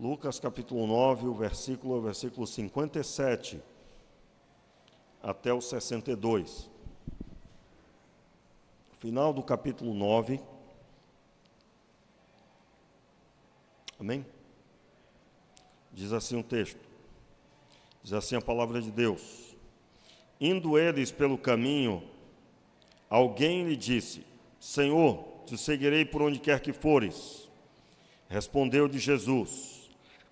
Lucas capítulo 9, o versículo 57 até o 62. Final do capítulo 9. Amém? Diz assim o texto. Diz assim a palavra de Deus. Indo eles pelo caminho, alguém lhe disse: Senhor, te seguirei por onde quer que fores. Respondeu-lhe Jesus: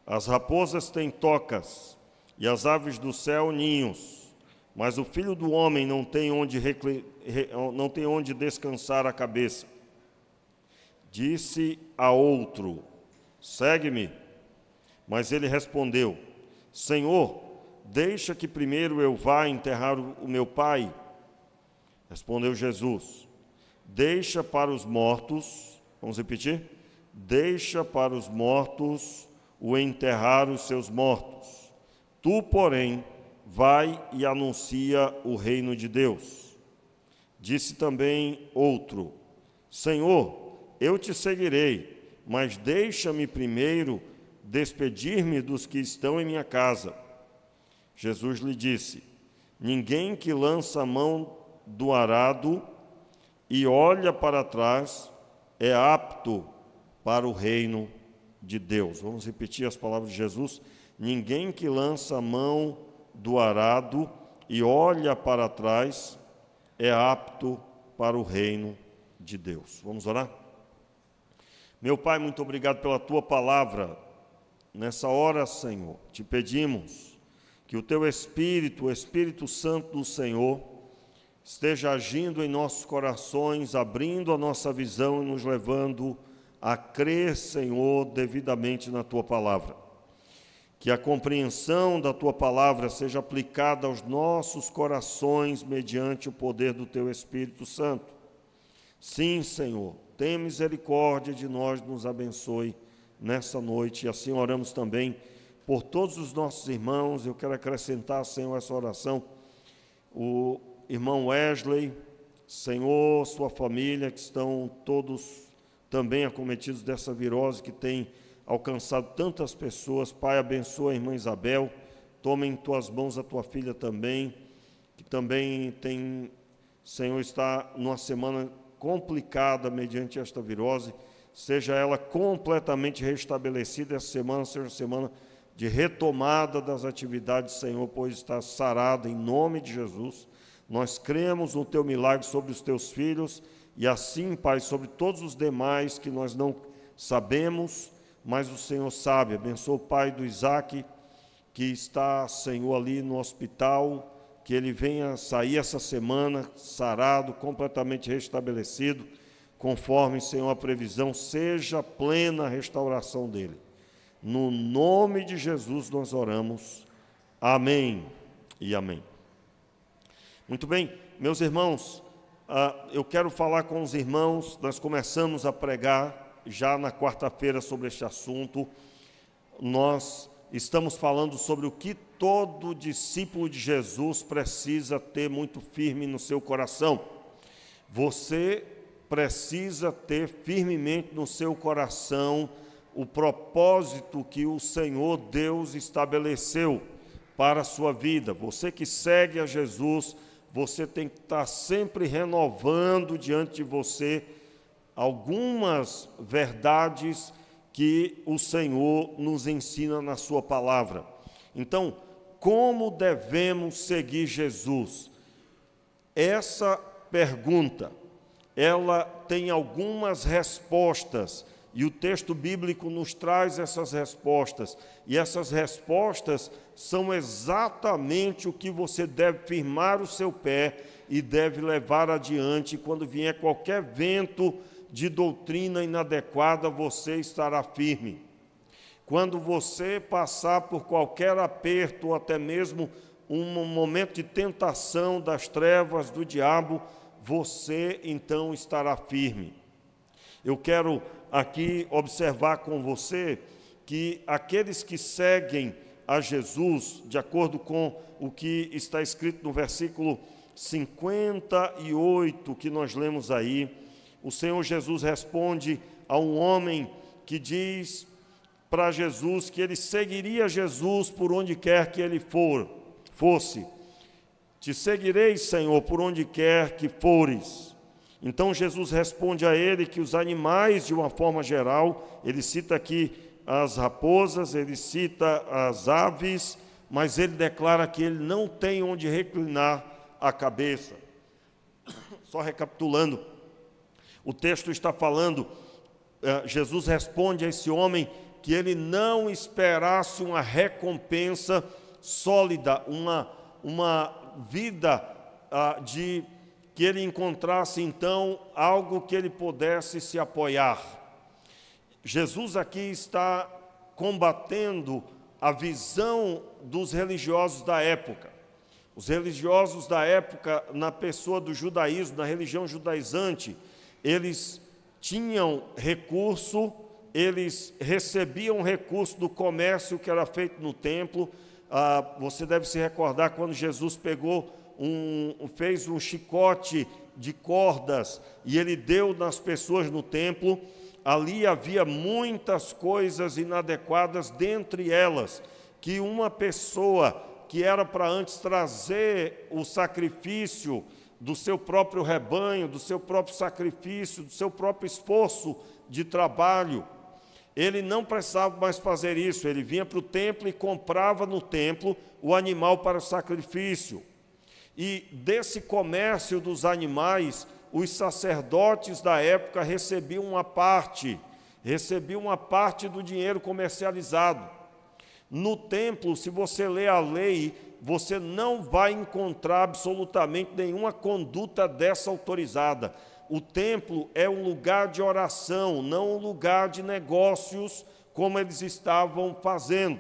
as raposas têm tocas, e as aves do céu ninhos, mas o Filho do Homem não tem onde descansar a cabeça. Disse a outro: segue-me. Mas ele respondeu: Senhor, deixa que primeiro eu vá enterrar o meu pai. Respondeu Jesus: deixa para os mortos, vamos repetir? Deixa para os mortos o enterrar os seus mortos. Tu, porém, vai e anuncia o reino de Deus. Disse também outro: Senhor, eu te seguirei, mas deixa-me primeiro despedir-me dos que estão em minha casa. Jesus lhe disse: ninguém que lança a mão do arado e olha para trás é apto para o reino de Deus. Vamos repetir as palavras de Jesus. Ninguém que lança a mão do arado e olha para trás é apto para o reino de Deus. Vamos orar? Meu Pai, muito obrigado pela Tua palavra. Nessa hora, Senhor, te pedimos que o Teu Espírito, o Espírito Santo do Senhor, esteja agindo em nossos corações, abrindo a nossa visão e nos levando a crer, Senhor, devidamente na Tua palavra. Que a compreensão da Tua palavra seja aplicada aos nossos corações mediante o poder do Teu Espírito Santo. Sim, Senhor, tenha misericórdia de nós, nos abençoe nessa noite. E assim oramos também por todos os nossos irmãos. Eu quero acrescentar, Senhor, essa oração. O irmão Wesley, Senhor, sua família, que estão todos também acometidos dessa virose que tem alcançado tantas pessoas. Pai, abençoa a irmã Isabel, toma em tuas mãos a tua filha também, que também tem, Senhor, está numa semana complicada mediante esta virose. Seja ela completamente restabelecida, essa semana seja uma semana de retomada das atividades, Senhor, pois está sarada em nome de Jesus. Nós cremos no teu milagre sobre os teus filhos, e assim, Pai, sobre todos os demais que nós não sabemos, mas o Senhor sabe. Abençoa o pai do Isaac, que está, Senhor, ali no hospital, que ele venha sair essa semana sarado, completamente restabelecido, conforme, Senhor, a previsão, seja plena a restauração dele. No nome de Jesus nós oramos. Amém e amém. Muito bem, meus irmãos, eu quero falar com os irmãos. Nós começamos a pregar já na quarta-feira sobre este assunto. Nós estamos falando sobre o que todo discípulo de Jesus precisa ter muito firme no seu coração. Você precisa ter firmemente no seu coração o propósito que o Senhor Deus estabeleceu para a sua vida. Você que segue a Jesus, você tem que estar sempre renovando diante de você algumas verdades que o Senhor nos ensina na sua palavra. Então, como devemos seguir Jesus? Essa pergunta, ela tem algumas respostas, e o texto bíblico nos traz essas respostas, e essas respostas são exatamente o que você deve firmar o seu pé e deve levar adiante. Quando vier qualquer vento de doutrina inadequada, você estará firme. Quando você passar por qualquer aperto, ou até mesmo um momento de tentação das trevas do diabo, você então estará firme. Eu quero aqui observar com você que aqueles que seguem a Jesus, de acordo com o que está escrito no versículo 58 que nós lemos aí, o Senhor Jesus responde a um homem que diz para Jesus que ele seguiria Jesus por onde quer que ele fosse. Te seguirei, Senhor, por onde quer que fores. Então Jesus responde a ele que os animais, de uma forma geral, ele cita aqui as raposas, ele cita as aves, mas ele declara que ele não tem onde reclinar a cabeça. Só recapitulando, o texto está falando, Jesus responde a esse homem que ele não esperasse uma recompensa sólida, uma vida que ele encontrasse, então, algo que ele pudesse se apoiar. Jesus aqui está combatendo a visão dos religiosos da época. Os religiosos da época, na pessoa do judaísmo, na religião judaizante, eles tinham recurso, eles recebiam recurso do comércio que era feito no templo. Você deve se recordar quando Jesus fez um chicote de cordas e ele deu nas pessoas no templo. Ali havia muitas coisas inadequadas, dentre elas, que uma pessoa que era para antes trazer o sacrifício do seu próprio rebanho, do seu próprio sacrifício, do seu próprio esforço de trabalho, ele não precisava mais fazer isso, ele vinha para o templo e comprava no templo o animal para o sacrifício. E desse comércio dos animais, os sacerdotes da época recebiam uma parte do dinheiro comercializado. No templo, se você ler a lei, você não vai encontrar absolutamente nenhuma conduta dessa autorizada. O templo é um lugar de oração, não um lugar de negócios, como eles estavam fazendo.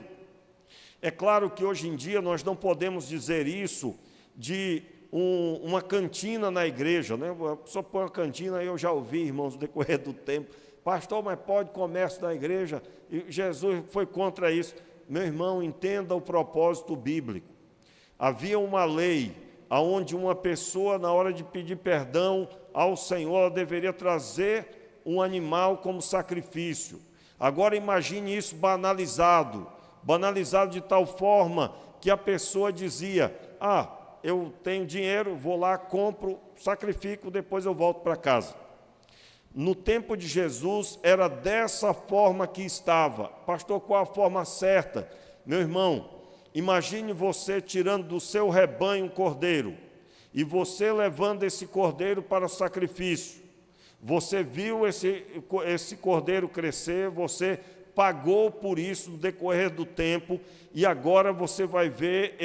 É claro que hoje em dia nós não podemos dizer isso de uma cantina na igreja, né? A pessoa põe uma cantina, eu já ouvi, irmãos, no decorrer do tempo, pastor, mas pode comércio na igreja? E Jesus foi contra isso. Meu irmão, entenda o propósito bíblico. Havia uma lei onde uma pessoa, na hora de pedir perdão ao Senhor, ela deveria trazer um animal como sacrifício. Agora imagine isso banalizado de tal forma que a pessoa dizia, eu tenho dinheiro, vou lá, compro, sacrifico, depois eu volto para casa. No tempo de Jesus, era dessa forma que estava. Pastor, qual a forma certa? Meu irmão, imagine você tirando do seu rebanho um cordeiro, e você levando esse cordeiro para o sacrifício. Você viu esse cordeiro crescer, você pagou por isso no decorrer do tempo, e agora você vai ver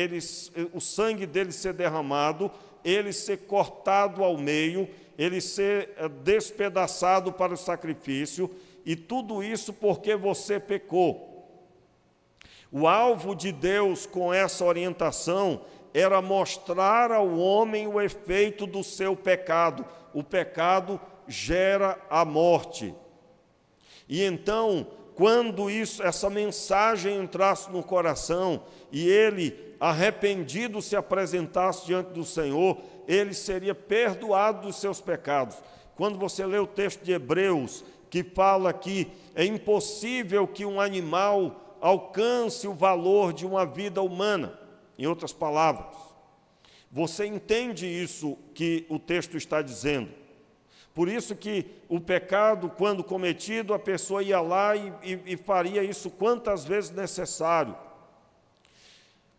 o sangue dele ser derramado, ele ser cortado ao meio, ele ser despedaçado para o sacrifício, e tudo isso porque você pecou. O alvo de Deus com essa orientação era mostrar ao homem o efeito do seu pecado. O pecado gera a morte. E então, quando essa mensagem entrasse no coração e ele, arrependido, se apresentasse diante do Senhor, ele seria perdoado dos seus pecados. Quando você lê o texto de Hebreus, que fala que é impossível que um animal alcance o valor de uma vida humana, em outras palavras, você entende isso que o texto está dizendo. Por isso que o pecado, quando cometido, a pessoa ia lá e faria isso quantas vezes necessário.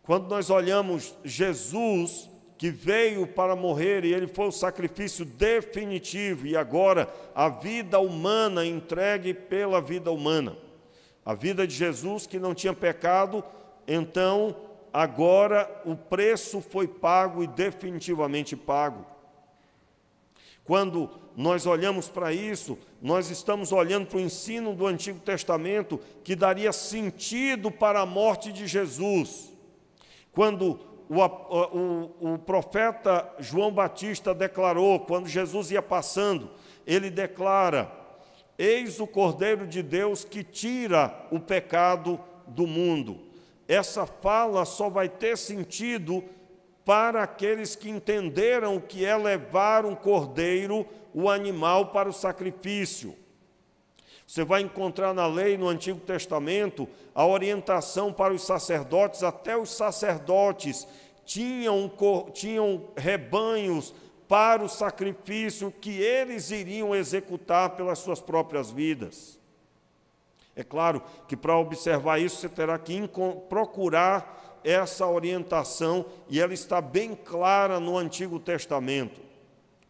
Quando nós olhamos Jesus, que veio para morrer, e ele foi o sacrifício definitivo, e agora a vida humana entregue pela vida humana. A vida de Jesus, que não tinha pecado, então agora o preço foi pago e definitivamente pago. Quando nós olhamos para isso, nós estamos olhando para o ensino do Antigo Testamento que daria sentido para a morte de Jesus. Quando o profeta João Batista declarou, quando Jesus ia passando, ele declara: eis o Cordeiro de Deus que tira o pecado do mundo. Essa fala só vai ter sentido para aqueles que entenderam o que é levar um cordeiro, o animal, para o sacrifício. Você vai encontrar na lei, no Antigo Testamento, a orientação para os sacerdotes. Até os sacerdotes tinham rebanhos para o sacrifício que eles iriam executar pelas suas próprias vidas. É claro que para observar isso você terá que procurar essa orientação, e ela está bem clara no Antigo Testamento.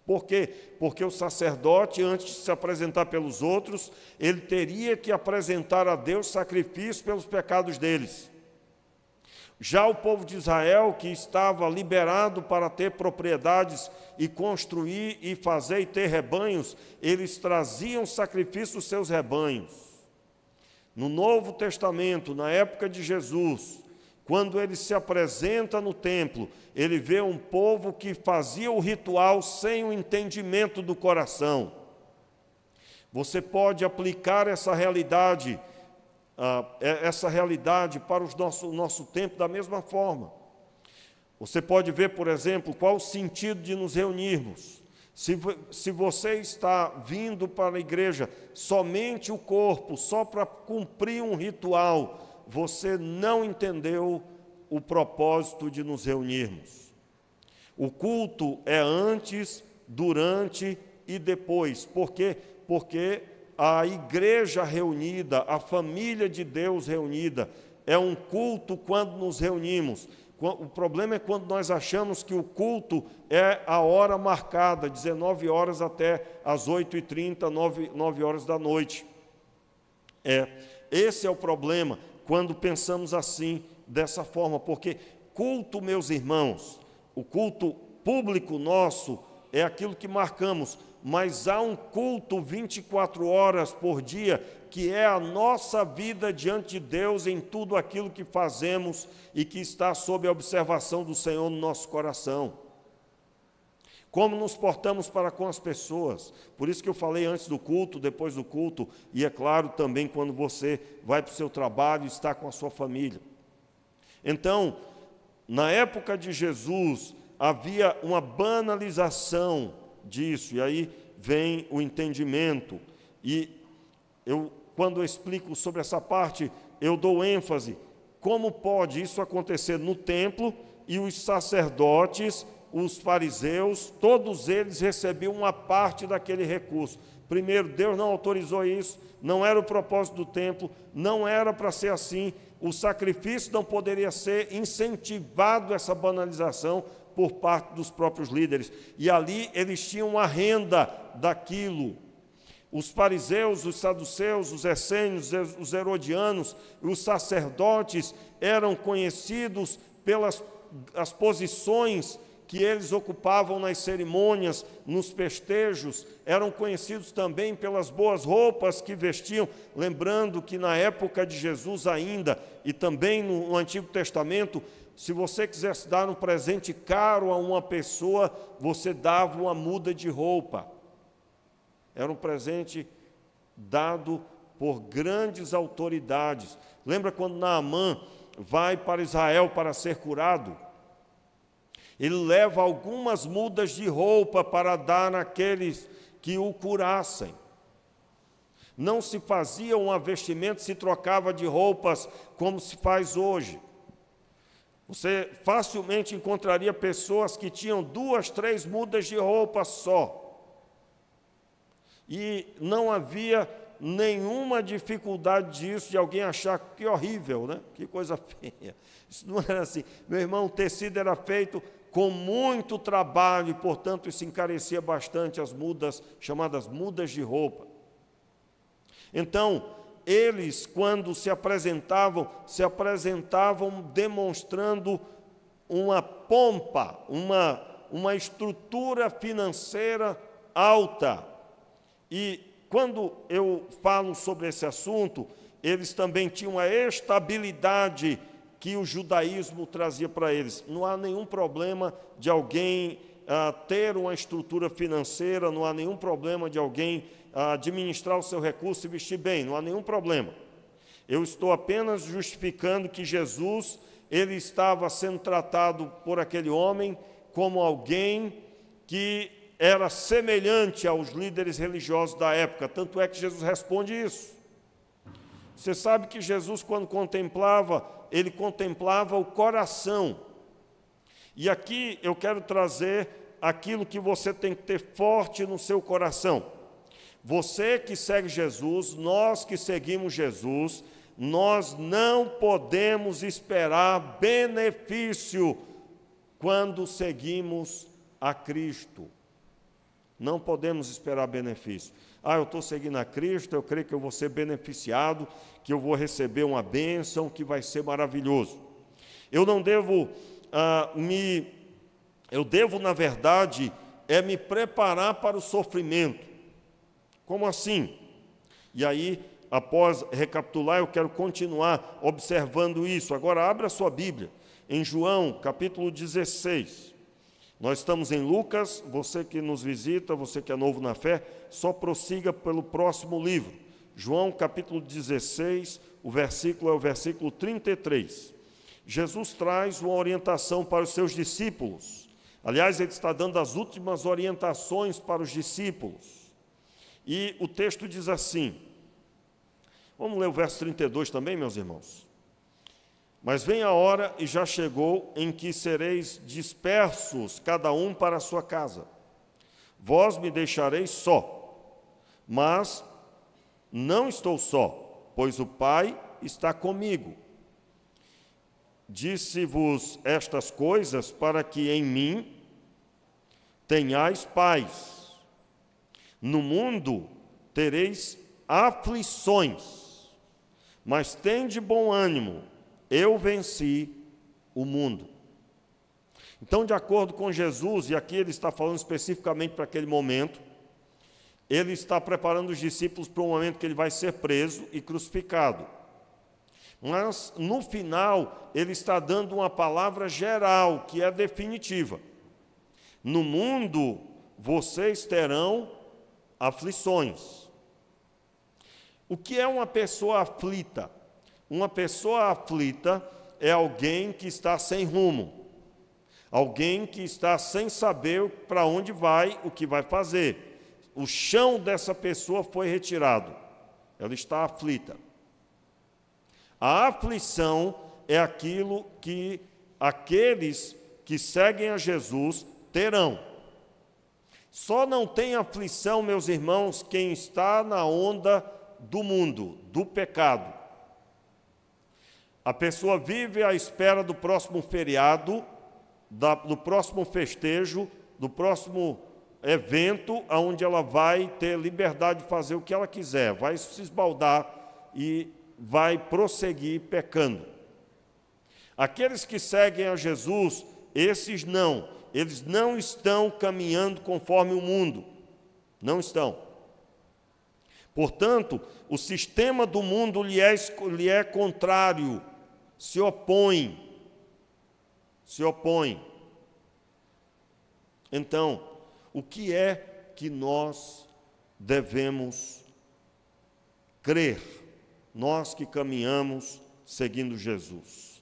Por quê? Porque o sacerdote, antes de se apresentar pelos outros, ele teria que apresentar a Deus sacrifício pelos pecados deles. Já o povo de Israel, que estava liberado para ter propriedades e construir e fazer e ter rebanhos, eles traziam sacrifício dos seus rebanhos. No Novo Testamento, na época de Jesus, quando ele se apresenta no templo, ele vê um povo que fazia o ritual sem o entendimento do coração. Você pode aplicar essa realidade para o nosso tempo da mesma forma. Você pode ver, por exemplo, qual o sentido de nos reunirmos. Se você está vindo para a igreja somente o corpo, só para cumprir um ritual, você não entendeu o propósito de nos reunirmos. O culto é antes, durante e depois. Por quê? Porque a igreja reunida, a família de Deus reunida, é um culto quando nos reunimos. O problema é quando nós achamos que o culto é a hora marcada, 19 horas até as 8h30, 9 horas da noite. Esse é o problema, quando pensamos assim, dessa forma, porque culto, meus irmãos, o culto público nosso é aquilo que marcamos, mas há um culto 24 horas por dia, que é a nossa vida diante de Deus em tudo aquilo que fazemos e que está sob a observação do Senhor no nosso coração. Como nos portamos para com as pessoas. Por isso que eu falei antes do culto, depois do culto, e é claro também quando você vai para o seu trabalho e está com a sua família. Então, na época de Jesus, havia uma banalização disso, e aí vem o entendimento. E quando eu explico sobre essa parte, eu dou ênfase. Como pode isso acontecer no templo e os sacerdotes, os fariseus, todos eles recebiam uma parte daquele recurso? Primeiro, Deus não autorizou isso, não era o propósito do templo, não era para ser assim. O sacrifício não poderia ser incentivado, essa banalização, por parte dos próprios líderes. E ali eles tinham a renda daquilo. Os fariseus, os saduceus, os essênios, os herodianos, os sacerdotes eram conhecidos pelas as posições que eles ocupavam nas cerimônias, nos festejos, eram conhecidos também pelas boas roupas que vestiam, lembrando que na época de Jesus ainda, e também no Antigo Testamento, se você quisesse dar um presente caro a uma pessoa, você dava uma muda de roupa. Era um presente dado por grandes autoridades. Lembra quando Naamã vai para Israel para ser curado? Ele leva algumas mudas de roupa para dar àqueles que o curassem. Não se fazia um vestimento, se trocava de roupas como se faz hoje. Você facilmente encontraria pessoas que tinham 2, 3 mudas de roupa só. E não havia nenhuma dificuldade disso, de alguém achar que horrível, né? Que coisa feia. Isso não era assim. Meu irmão, o tecido era feito com muito trabalho e, portanto, isso encarecia bastante as mudas, chamadas mudas de roupa. Então, eles, quando se apresentavam demonstrando uma pompa, uma estrutura financeira alta. E quando eu falo sobre esse assunto, eles também tinham a estabilidade que o judaísmo trazia para eles. Não há nenhum problema de alguém ter uma estrutura financeira, não há nenhum problema de alguém administrar o seu recurso e vestir bem, não há nenhum problema. Eu estou apenas justificando que Jesus, ele estava sendo tratado por aquele homem como alguém que era semelhante aos líderes religiosos da época, tanto é que Jesus responde isso. Você sabe que Jesus, quando contemplava, ele contemplava o coração. E aqui eu quero trazer aquilo que você tem que ter forte no seu coração. Você que segue Jesus, nós que seguimos Jesus, nós não podemos esperar benefício quando seguimos a Cristo. Não podemos esperar benefício. Eu estou seguindo a Cristo, eu creio que eu vou ser beneficiado, que eu vou receber uma bênção, que vai ser maravilhoso. Eu não devo eu devo, na verdade, me preparar para o sofrimento. Como assim? E aí, após recapitular, eu quero continuar observando isso. Agora, abra a sua Bíblia, em João, capítulo 16. Nós estamos em Lucas, você que nos visita, você que é novo na fé, só prossiga pelo próximo livro. João, capítulo 16, o versículo é o versículo 33. Jesus traz uma orientação para os seus discípulos. Aliás, ele está dando as últimas orientações para os discípulos. E o texto diz assim, vamos ler o verso 32 também, meus irmãos? Mas vem a hora, e já chegou, em que sereis dispersos, cada um para a sua casa. Vós me deixareis só, mas não estou só, pois o Pai está comigo. Disse-vos estas coisas para que em mim tenhais paz. No mundo tereis aflições, mas tende bom ânimo, eu venci o mundo. Então, de acordo com Jesus, e aqui ele está falando especificamente para aquele momento, ele está preparando os discípulos para o momento que ele vai ser preso e crucificado. Mas, no final, ele está dando uma palavra geral, que é definitiva. No mundo, vocês terão aflições. O que é uma pessoa aflita? Uma pessoa aflita é alguém que está sem rumo, alguém que está sem saber para onde vai, o que vai fazer. O chão dessa pessoa foi retirado, ela está aflita. A aflição é aquilo que aqueles que seguem a Jesus terão. Só não tem aflição, meus irmãos, quem está na onda do mundo, do pecado. A pessoa vive à espera do próximo feriado, do próximo festejo, do próximo evento, onde ela vai ter liberdade de fazer o que ela quiser, vai se esbaldar e vai prosseguir pecando. Aqueles que seguem a Jesus, esses não. Eles não estão caminhando conforme o mundo. Não estão. Portanto, o sistema do mundo lhe é contrário, se opõe. Se opõe. Então, o que é que nós devemos crer? Nós que caminhamos seguindo Jesus.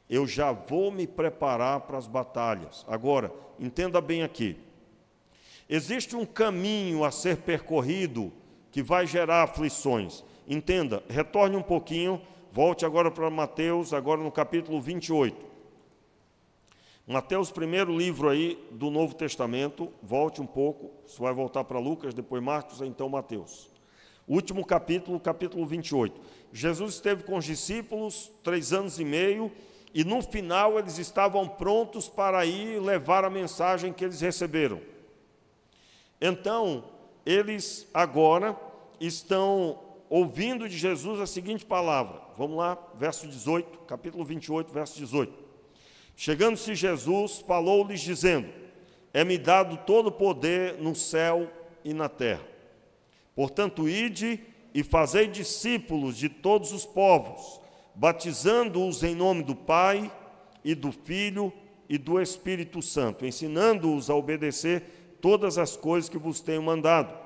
Eu já vou me preparar para as batalhas. Agora, entenda bem aqui. Existe um caminho a ser percorrido que vai gerar aflições. Entenda, retorne um pouquinho, volte agora para Mateus, agora no capítulo 28. Mateus, primeiro livro aí do Novo Testamento, volte um pouco, você vai voltar para Lucas, depois Marcos, então Mateus. Último capítulo, capítulo 28. Jesus esteve com os discípulos 3 anos e meio, e no final eles estavam prontos para ir levar a mensagem que eles receberam. Então, eles agora estão ouvindo de Jesus a seguinte palavra. Vamos lá, verso 18, capítulo 28, verso 18. Chegando-se Jesus, falou-lhes dizendo: é-me dado todo o poder no céu e na terra. Portanto, ide e fazei discípulos de todos os povos, batizando-os em nome do Pai e do Filho e do Espírito Santo, ensinando-os a obedecer todas as coisas que vos tenho mandado.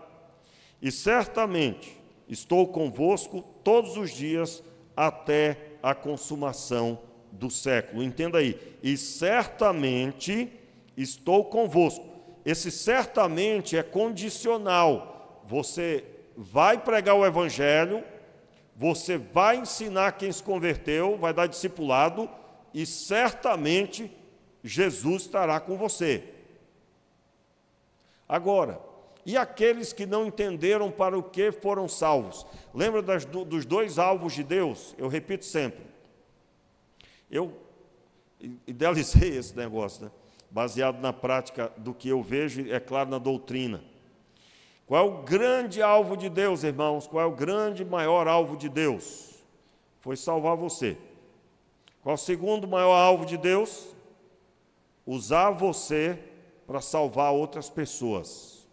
E certamente estou convosco todos os dias até a consumação do século. Entenda aí. E certamente estou convosco. esse certamente é condicional. Você vai pregar o Evangelho, você vai ensinar quem se converteu, vai dar discipulado, e certamente Jesus estará com você. Agora, e aqueles que não entenderam para o que foram salvos? Lembra dos dois alvos de Deus? Eu repito sempre. Eu idealizei esse negócio, né? Baseado na prática do que eu vejo, é claro, na doutrina. Qual é o grande alvo de Deus, irmãos? Qual é o grande, maior alvo de Deus? Foi salvar você. Qual é o segundo maior alvo de Deus? Usar você para salvar outras pessoas.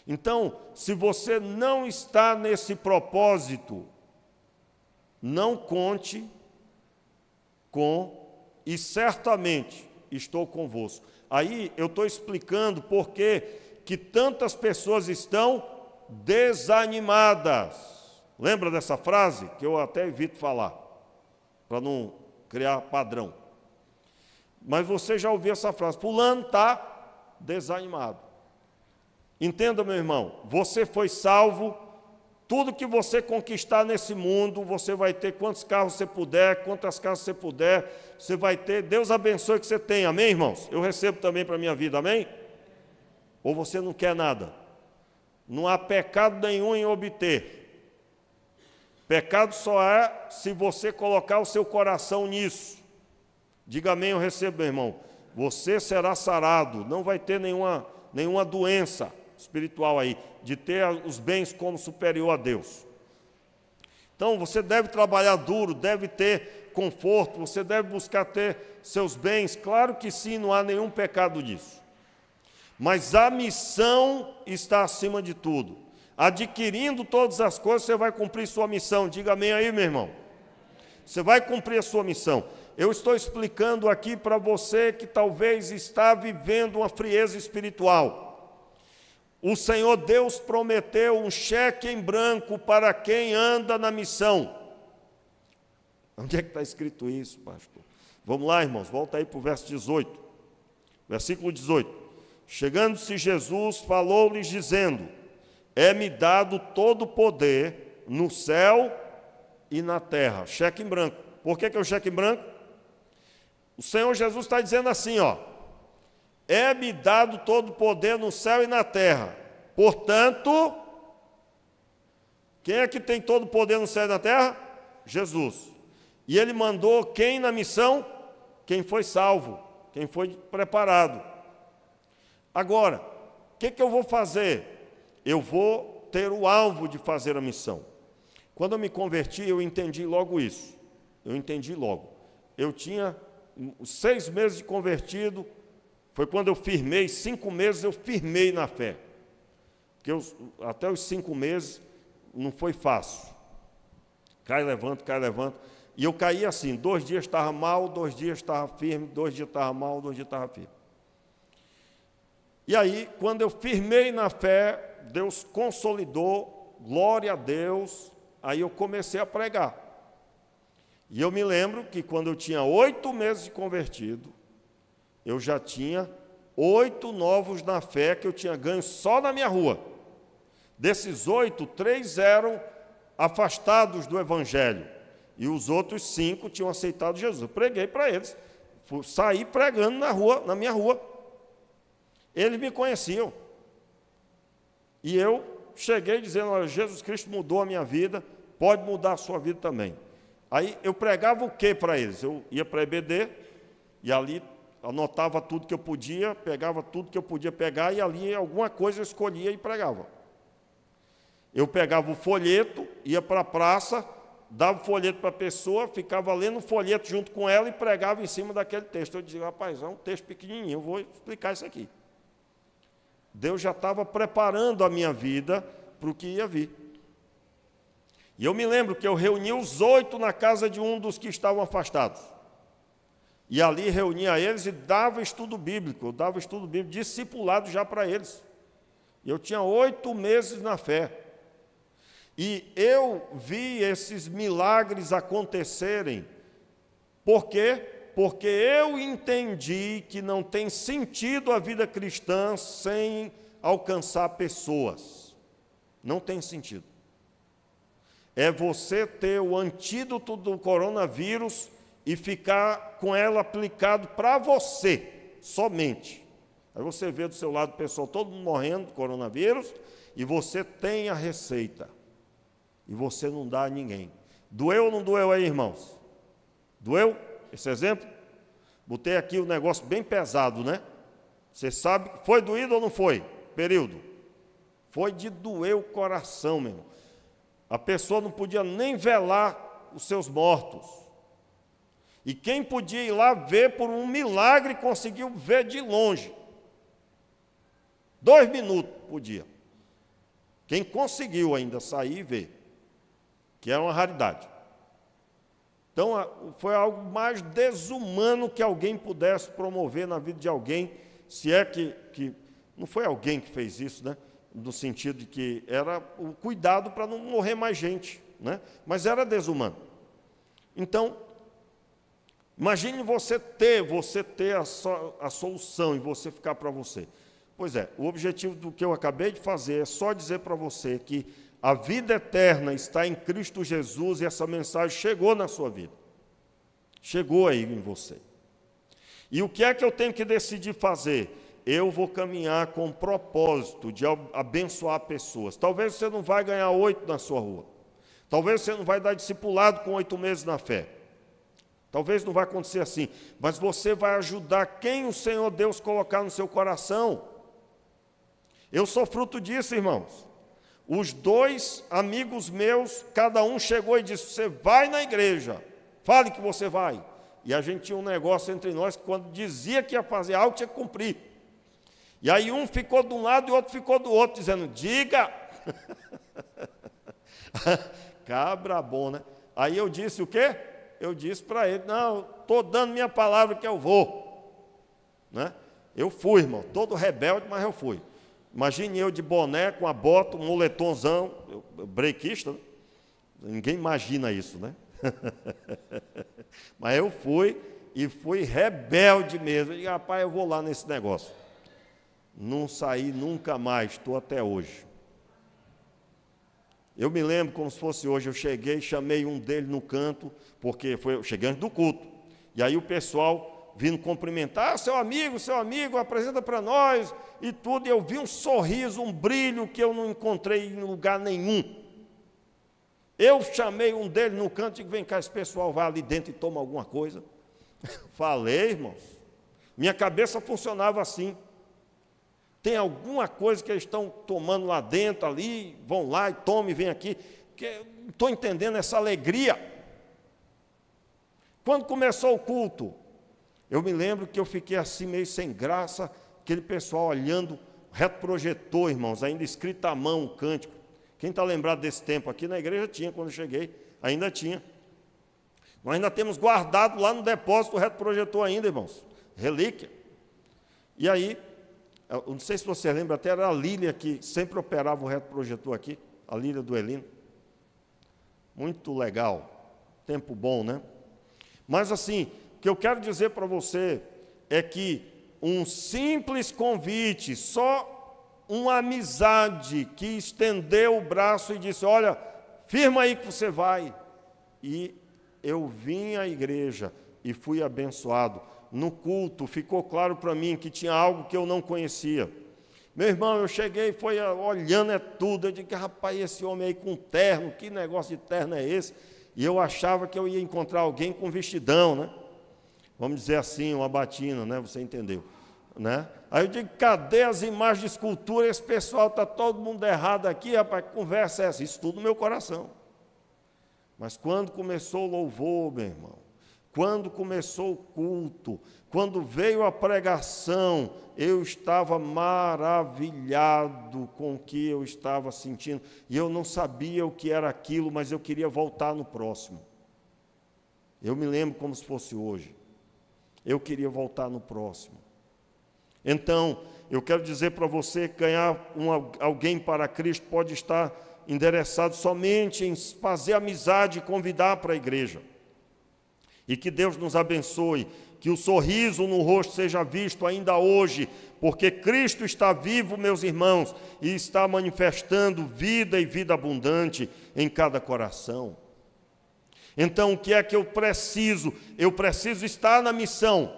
Então, se você não está nesse propósito, não conte com, e certamente estou convosco. Aí eu estou explicando por que tantas pessoas estão desanimadas. Lembra dessa frase? Que eu até evito falar, para não criar padrão. Mas você já ouviu essa frase, fulano está desanimado. Entenda, meu irmão, você foi salvo, tudo que você conquistar nesse mundo, você vai ter quantos carros você puder, quantas casas você puder, você vai ter, Deus abençoe que você tenha, amém, irmãos? Eu recebo também para a minha vida, amém? Ou você não quer nada? Não há pecado nenhum em obter. Pecado só é se você colocar o seu coração nisso. Diga amém, eu recebo, meu irmão. Você será sarado, não vai ter nenhuma doença espiritual aí, de ter os bens como superior a Deus. Então, você deve trabalhar duro, deve ter conforto, você deve buscar ter seus bens. Claro que sim, não há nenhum pecado nisso. Mas a missão está acima de tudo. Adquirindo todas as coisas, você vai cumprir sua missão. Diga amém aí, meu irmão. Você vai cumprir a sua missão. Eu estou explicando aqui para você que talvez está vivendo uma frieza espiritual. O Senhor Deus prometeu um cheque em branco para quem anda na missão. Onde é que está escrito isso, pastor? Vamos lá, irmãos, volta aí para o verso 18. Versículo 18. Chegando-se Jesus, falou-lhes dizendo: é-me dado todo o poder no céu e na terra. Cheque em branco. Por que é o cheque em branco? O Senhor Jesus está dizendo assim, ó: é-me dado todo o poder no céu e na terra. Portanto, quem é que tem todo o poder no céu e na terra? Jesus. E ele mandou quem na missão? Quem foi salvo, quem foi preparado. Agora, o que eu vou fazer? Eu vou ter o alvo de fazer a missão. Quando eu me converti, eu entendi logo isso. Eu entendi logo. Eu tinha 6 meses de convertido. Foi quando eu firmei, 5 meses eu firmei na fé. Porque até os 5 meses não foi fácil. Cai, levanta, cai, levanta. E eu caí assim, 2 dias estava mal, 2 dias estava firme, 2 dias estava mal, 2 dias estava firme. E aí, quando eu firmei na fé, Deus consolidou, glória a Deus, aí eu comecei a pregar. E eu me lembro que quando eu tinha 8 meses de convertido, eu já tinha 8 novos na fé que eu tinha ganho só na minha rua. Desses 8, 3 eram afastados do Evangelho. E os outros 5 tinham aceitado Jesus. Eu preguei para eles. Saí pregando na rua, na minha rua. Eles me conheciam. E eu cheguei dizendo: olha, Jesus Cristo mudou a minha vida, pode mudar a sua vida também. Aí eu pregava o que para eles? Eu ia para a EBD e ali anotava tudo que eu podia, pegava tudo que eu podia pegar e ali alguma coisa eu escolhia e pregava. Eu pegava o folheto, ia para a praça, dava o folheto para a pessoa, ficava lendo o folheto junto com ela e pregava em cima daquele texto. Eu dizia: rapaz, é um texto pequenininho, eu vou explicar isso aqui. Deus já estava preparando a minha vida para o que ia vir. E eu me lembro que eu reuni os 8 na casa de um dos que estavam afastados. E ali reunia eles e dava estudo bíblico. Eu dava estudo bíblico discipulado já para eles. E eu tinha 8 meses na fé. E eu vi esses milagres acontecerem. Por quê? Porque eu entendi que não tem sentido a vida cristã sem alcançar pessoas. Não tem sentido. É você ter o antídoto do coronavírus e ficar com ela aplicado para você, somente. Aí você vê do seu lado o pessoal todo mundo morrendo do coronavírus e você tem a receita. E você não dá a ninguém. Doeu ou não doeu aí, irmãos? Doeu esse exemplo? Botei aqui um negócio bem pesado, né? Você sabe, foi doído ou não foi? Período. Foi de doer o coração, meu irmão. A pessoa não podia nem velar os seus mortos. E quem podia ir lá ver por um milagre, conseguiu ver de longe. 2 minutos podia. Quem conseguiu ainda sair e ver, que era uma raridade. Então, foi algo mais desumano que alguém pudesse promover na vida de alguém, se é que não foi alguém que fez isso, né? No sentido de que era o cuidado para não morrer mais gente, né? Mas era desumano. Então, imagine você ter a solução e você ficar para você. Pois é, o objetivo do que eu acabei de fazer é só dizer para você que a vida eterna está em Cristo Jesus e essa mensagem chegou na sua vida. Chegou aí em você. E o que é que eu tenho que decidir fazer? Eu vou caminhar com o propósito de abençoar pessoas. Talvez você não vai ganhar 8 na sua rua. Talvez você não vai dar discipulado com 8 meses na fé. Talvez não vai acontecer assim. Mas você vai ajudar quem o Senhor Deus colocar no seu coração. Eu sou fruto disso, irmãos. Os 2 amigos meus, cada um chegou e disse, você vai na igreja, fale que você vai. E a gente tinha um negócio entre nós, que quando dizia que ia fazer algo, tinha que cumprir. E aí um ficou de um lado e o outro ficou do outro, dizendo, diga. Cabra bom, né? Aí eu disse o quê? Eu disse para ele, não, estou dando minha palavra que eu vou. Né? Eu fui, irmão, todo rebelde, mas eu fui. Imagine eu de boné, com a bota, um moletomzão, brequista, né? Ninguém imagina isso, né? Mas eu fui, e fui rebelde mesmo. Eu digo, rapaz, eu vou lá nesse negócio. Não saí nunca mais, estou até hoje. Eu me lembro como se fosse hoje, eu cheguei, chamei um dele no canto, porque eu cheguei antes do culto. E aí o pessoal vindo cumprimentar, seu amigo, apresenta para nós, e tudo. E eu vi um sorriso, um brilho que eu não encontrei em lugar nenhum. Eu chamei um dele no canto e digo, vem cá, esse pessoal vai ali dentro e toma alguma coisa. Falei, irmãos, minha cabeça funcionava assim. Tem alguma coisa que eles estão tomando lá dentro, ali, vão lá e tomam e vêm aqui, que eu não estou entendendo essa alegria. Quando começou o culto, eu me lembro que eu fiquei assim meio sem graça, aquele pessoal olhando, retroprojetor, irmãos, ainda escrito à mão o cântico. Quem está lembrado desse tempo aqui na igreja tinha, quando eu cheguei, ainda tinha. Nós ainda temos guardado lá no depósito o retroprojetor ainda, irmãos, relíquia. E aí, eu não sei se você lembra, até era a Lília que sempre operava o retroprojetor aqui, a Lília do Elino. Muito legal, tempo bom, né? Mas assim, o que eu quero dizer para você é que um simples convite, só uma amizade que estendeu o braço e disse, olha, firma aí que você vai. E eu vim à igreja e fui abençoado. No culto ficou claro para mim que tinha algo que eu não conhecia. Meu irmão, eu cheguei, foi olhando tudo, eu digo, rapaz, esse homem aí com terno, que negócio de terno é esse? E eu achava que eu ia encontrar alguém com vestidão, né? Vamos dizer assim, uma batina, né? Você entendeu, né? Aí eu digo, cadê as imagens de escultura? Esse pessoal está todo mundo errado aqui, rapaz, que conversa é essa? Isso tudo no meu coração. Mas quando começou o louvor, meu irmão, quando começou o culto, quando veio a pregação, eu estava maravilhado com o que eu estava sentindo. E eu não sabia o que era aquilo, mas eu queria voltar no próximo. Eu me lembro como se fosse hoje. Eu queria voltar no próximo. Então, eu quero dizer para você que ganhar alguém para Cristo pode estar endereçado somente em fazer amizade e convidar para a igreja. E que Deus nos abençoe, que o sorriso no rosto seja visto ainda hoje, porque Cristo está vivo, meus irmãos, e está manifestando vida e vida abundante em cada coração. Então, o que é que eu preciso? Eu preciso estar na missão.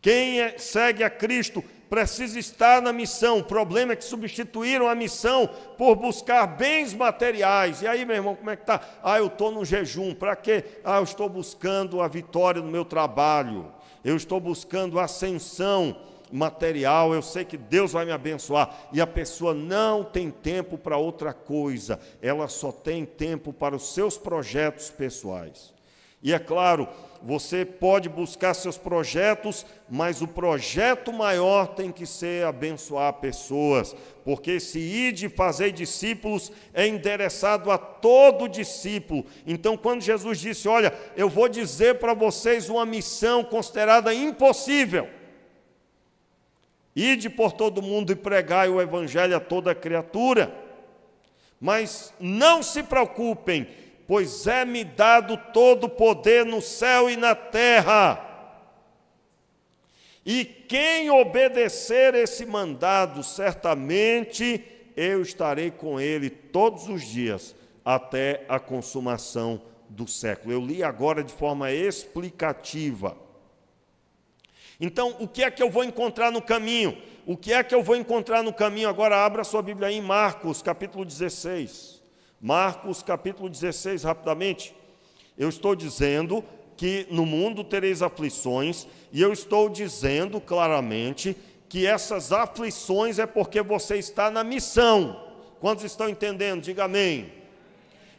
Quem segue a Cristo precisa estar na missão. O problema é que substituíram a missão por buscar bens materiais. E aí, meu irmão, como é que está? Eu estou no jejum. Para quê? Eu estou buscando a vitória no meu trabalho. Eu estou buscando ascensão material. Eu sei que Deus vai me abençoar. E a pessoa não tem tempo para outra coisa. Ela só tem tempo para os seus projetos pessoais. E é claro, você pode buscar seus projetos, mas o projeto maior tem que ser abençoar pessoas, porque esse ide e fazer discípulos é endereçado a todo discípulo. Então, quando Jesus disse, olha, eu vou dizer para vocês uma missão considerada impossível, ide por todo mundo e pregai o evangelho a toda criatura, mas não se preocupem, pois é-me dado todo o poder no céu e na terra. E quem obedecer esse mandado, certamente eu estarei com ele todos os dias, até a consumação do século. Eu li agora de forma explicativa. Então, o que é que eu vou encontrar no caminho? O que é que eu vou encontrar no caminho? Agora abra sua Bíblia aí em Marcos, capítulo 16. Marcos capítulo 16, rapidamente. Eu estou dizendo que no mundo tereis aflições, e eu estou dizendo claramente que essas aflições é porque você está na missão. Quantos estão entendendo? Diga amém.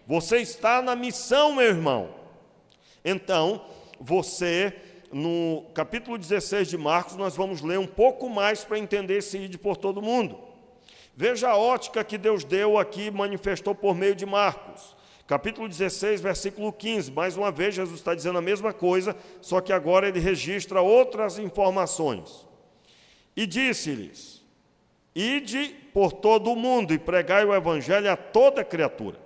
Você está na missão, meu irmão. Então, você, no capítulo 16 de Marcos, nós vamos ler um pouco mais para entender esse ide por todo mundo. Veja a ótica que Deus deu aqui, manifestou por meio de Marcos. Capítulo 16, versículo 15. Mais uma vez, Jesus está dizendo a mesma coisa, só que agora ele registra outras informações. E disse-lhes, ide por todo o mundo e pregai o evangelho a toda criatura.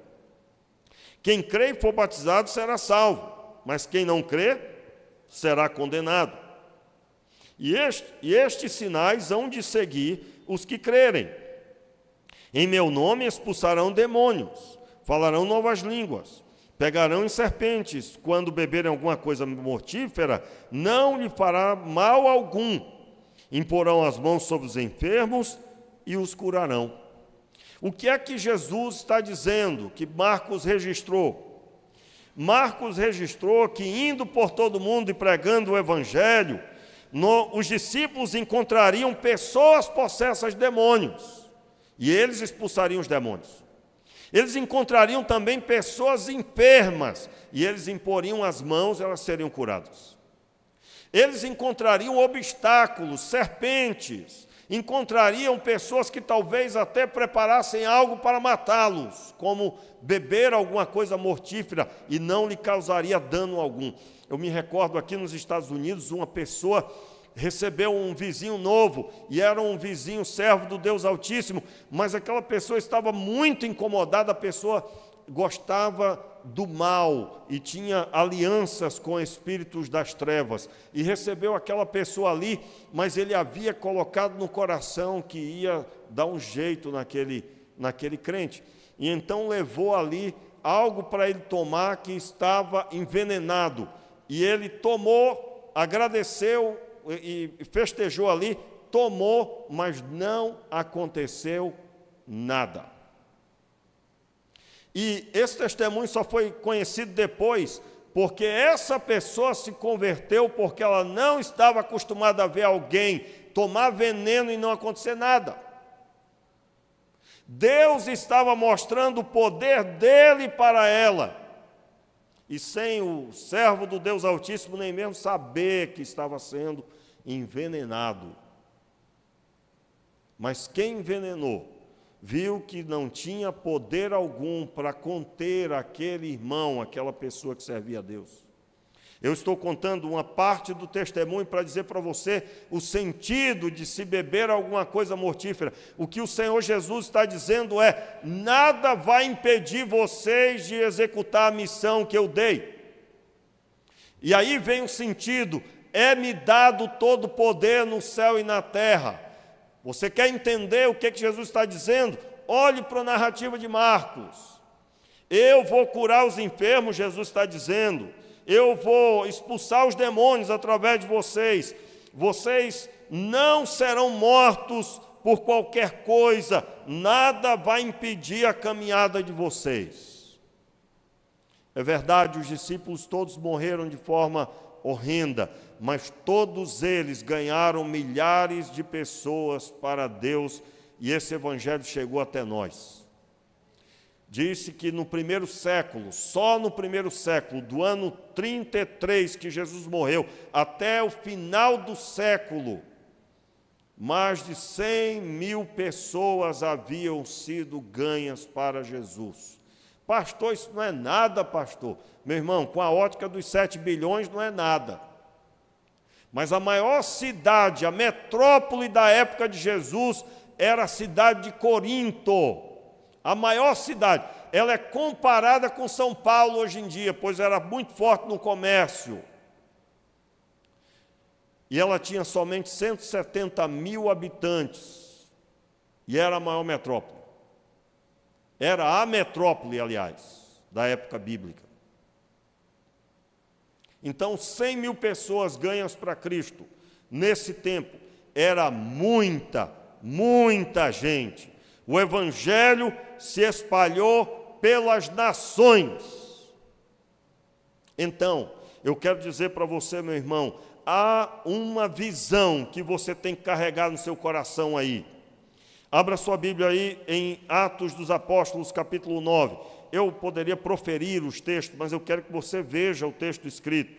Quem crê e for batizado será salvo, mas quem não crê será condenado. E estes sinais hão de seguir os que crerem. Em meu nome expulsarão demônios, falarão novas línguas, pegarão em serpentes, quando beberem alguma coisa mortífera, não lhe fará mal algum. Imporão as mãos sobre os enfermos e os curarão. O que é que Jesus está dizendo, que Marcos registrou? Marcos registrou que indo por todo mundo e pregando o evangelho, os discípulos encontrariam pessoas possessas de demônios. E eles expulsariam os demônios. Eles encontrariam também pessoas enfermas, e eles imporiam as mãos, elas seriam curadas. Eles encontrariam obstáculos, serpentes, encontrariam pessoas que talvez até preparassem algo para matá-los, como beber alguma coisa mortífera, e não lhe causaria dano algum. Eu me recordo aqui nos Estados Unidos, uma pessoa recebeu um vizinho novo, e era um vizinho servo do Deus Altíssimo, mas aquela pessoa estava muito incomodada, a pessoa gostava do mal, e tinha alianças com espíritos das trevas, e recebeu aquela pessoa ali, mas ele havia colocado no coração que ia dar um jeito naquele crente, e então levou ali algo para ele tomar que estava envenenado, e ele tomou, agradeceu, e festejou ali, tomou, mas não aconteceu nada. E esse testemunho só foi conhecido depois, porque essa pessoa se converteu porque ela não estava acostumada a ver alguém tomar veneno e não acontecer nada. Deus estava mostrando o poder dele para ela. E sem o servo do Deus Altíssimo nem mesmo saber que estava sendo envenenado. Mas quem envenenou, viu que não tinha poder algum para conter aquele irmão, aquela pessoa que servia a Deus. Eu estou contando uma parte do testemunho para dizer para você o sentido de se beber alguma coisa mortífera. O que o Senhor Jesus está dizendo é: nada vai impedir vocês de executar a missão que eu dei. E aí vem o sentido: é-me dado todo o poder no céu e na terra. Você quer entender o que Jesus está dizendo? Olhe para a narrativa de Marcos. Eu vou curar os enfermos, Jesus está dizendo. Eu vou expulsar os demônios através de vocês. Vocês não serão mortos por qualquer coisa. Nada vai impedir a caminhada de vocês. É verdade, os discípulos todos morreram de forma horrenda, mas todos eles ganharam milhares de pessoas para Deus, e esse evangelho chegou até nós. Disse que no primeiro século, só no primeiro século, do ano 33 que Jesus morreu, até o final do século, mais de 100 mil pessoas haviam sido ganhas para Jesus. Pastor, isso não é nada, pastor. Meu irmão, com a ótica dos 7 bilhões não é nada. Mas a maior cidade, a metrópole da época de Jesus, era a cidade de Corinto. A maior cidade. Ela é comparada com São Paulo hoje em dia, pois era muito forte no comércio. E ela tinha somente 170 mil habitantes. E era a maior metrópole. Era a metrópole, aliás, da época bíblica. Então, 100 mil pessoas ganhas para Cristo, nesse tempo, era muita gente. O Evangelho se espalhou pelas nações. Então, eu quero dizer para você, meu irmão, há uma visão que você tem que carregar no seu coração aí. Abra sua Bíblia aí em Atos dos Apóstolos, capítulo 9. Eu poderia proferir os textos, mas eu quero que você veja o texto escrito.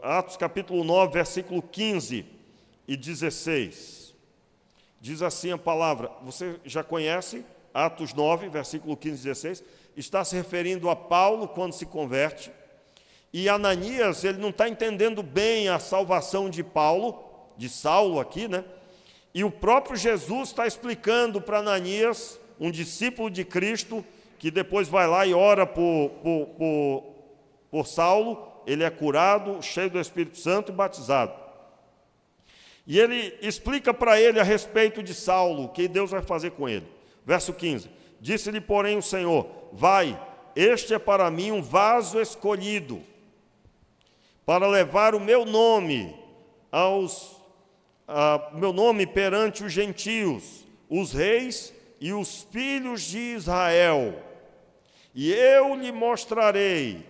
Atos capítulo 9, versículo 15 e 16. Diz assim a palavra, você já conhece Atos 9, versículo 15 e 16? Está se referindo a Paulo quando se converte. E Ananias, ele não está entendendo bem a salvação de Paulo, de Saulo aqui, né? E o próprio Jesus está explicando para Ananias, um discípulo de Cristo, que depois vai lá e ora por Saulo, ele é curado, cheio do Espírito Santo e batizado. E ele explica para ele a respeito de Saulo, o que Deus vai fazer com ele. Verso 15, disse-lhe, porém, o Senhor, vai, este é para mim um vaso escolhido, para levar o meu nome meu nome perante os gentios, os reis e os filhos de Israel. E eu lhe mostrarei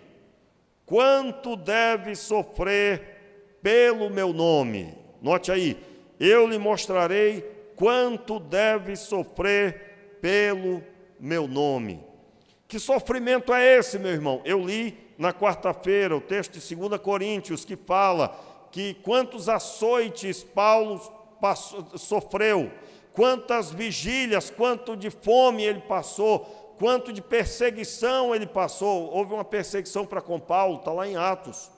quanto deve sofrer pelo meu nome. Note aí, eu lhe mostrarei quanto deve sofrer pelo meu nome. Que sofrimento é esse, meu irmão? Eu li na quarta-feira o texto de 2 Coríntios, que fala que quantos açoites Paulo sofreu, quantas vigílias, quanto de fome ele passou, quanto de perseguição ele passou. Houve uma perseguição para com Paulo, está lá em Atos.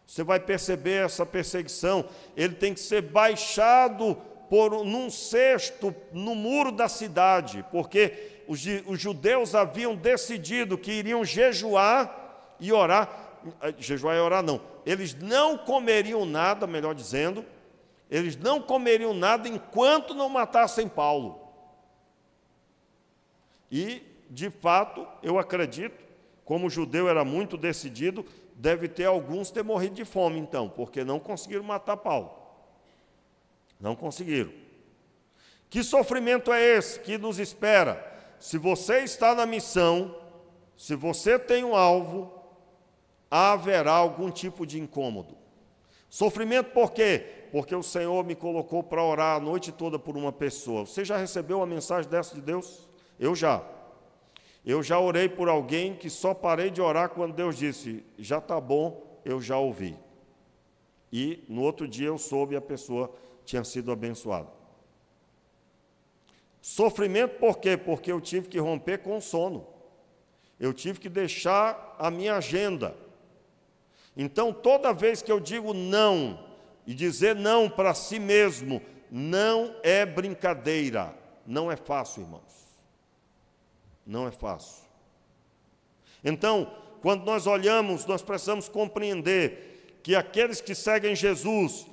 Você vai perceber essa perseguição. Ele tem que ser baixado num cesto no muro da cidade, porque os judeus haviam decidido que iriam jejuar e orar. Jejuar e orar não. Eles não comeriam nada, melhor dizendo, eles não comeriam nada enquanto não matassem Paulo. E, de fato, eu acredito, como o judeu era muito decidido, deve ter alguns ter morrido de fome, então, porque não conseguiram matar Paulo. Não conseguiram. Que sofrimento é esse que nos espera? Se você está na missão, se você tem um alvo, haverá algum tipo de incômodo. Sofrimento por quê? Porque o Senhor me colocou para orar a noite toda por uma pessoa. Você já recebeu uma mensagem dessa de Deus? Eu já. Eu já orei por alguém que só parei de orar quando Deus disse, já está bom, eu já ouvi. E no outro dia eu soube e a pessoa tinha sido abençoada. Sofrimento por quê? Porque eu tive que romper com o sono. Eu tive que deixar a minha agenda. Então, toda vez que eu digo não, e dizer não para si mesmo, não é brincadeira. Não é fácil, irmãos. Não é fácil. Então, quando nós olhamos, nós precisamos compreender que aqueles que seguem Jesus,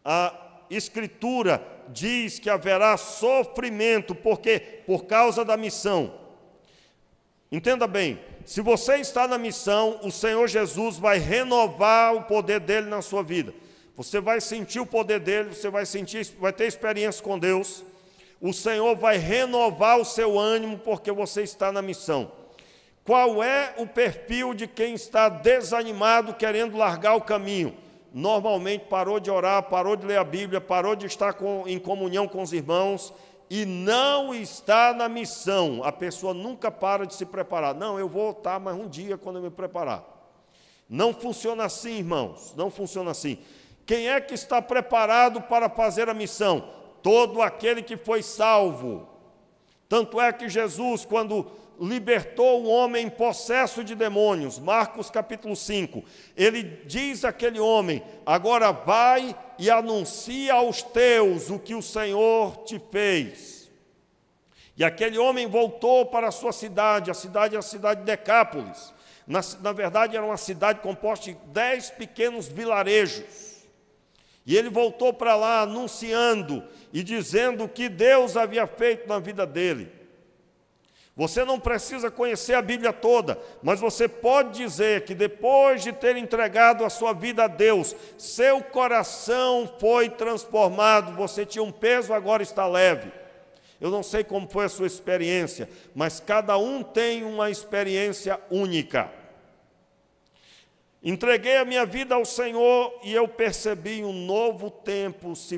a Escritura diz que haverá sofrimento, porque por causa da missão. Entenda bem, se você está na missão, o Senhor Jesus vai renovar o poder dele na sua vida. Você vai sentir o poder dele, você vai ter experiência com Deus. O Senhor vai renovar o seu ânimo porque você está na missão. Qual é o perfil de quem está desanimado, querendo largar o caminho? Normalmente parou de orar, parou de ler a Bíblia, parou de estar em comunhão com os irmãos e não está na missão. A pessoa nunca para de se preparar. Não, eu vou estar mais um dia quando eu me preparar. Não funciona assim, irmãos, não funciona assim. Quem é que está preparado para fazer a missão? Todo aquele que foi salvo. Tanto é que Jesus, quando libertou um homem possesso de demônios, Marcos capítulo 5, ele diz àquele homem: agora vai e anuncia aos teus o que o Senhor te fez. E aquele homem voltou para a sua cidade, a cidade é a cidade de Decápolis. Na verdade era uma cidade composta de 10 pequenos vilarejos. E ele voltou para lá anunciando e dizendo o que Deus havia feito na vida dele. Você não precisa conhecer a Bíblia toda, mas você pode dizer que depois de ter entregado a sua vida a Deus, seu coração foi transformado, você tinha um peso, agora está leve. Eu não sei como foi a sua experiência, mas cada um tem uma experiência única. Entreguei a minha vida ao Senhor e eu percebi um novo tempo se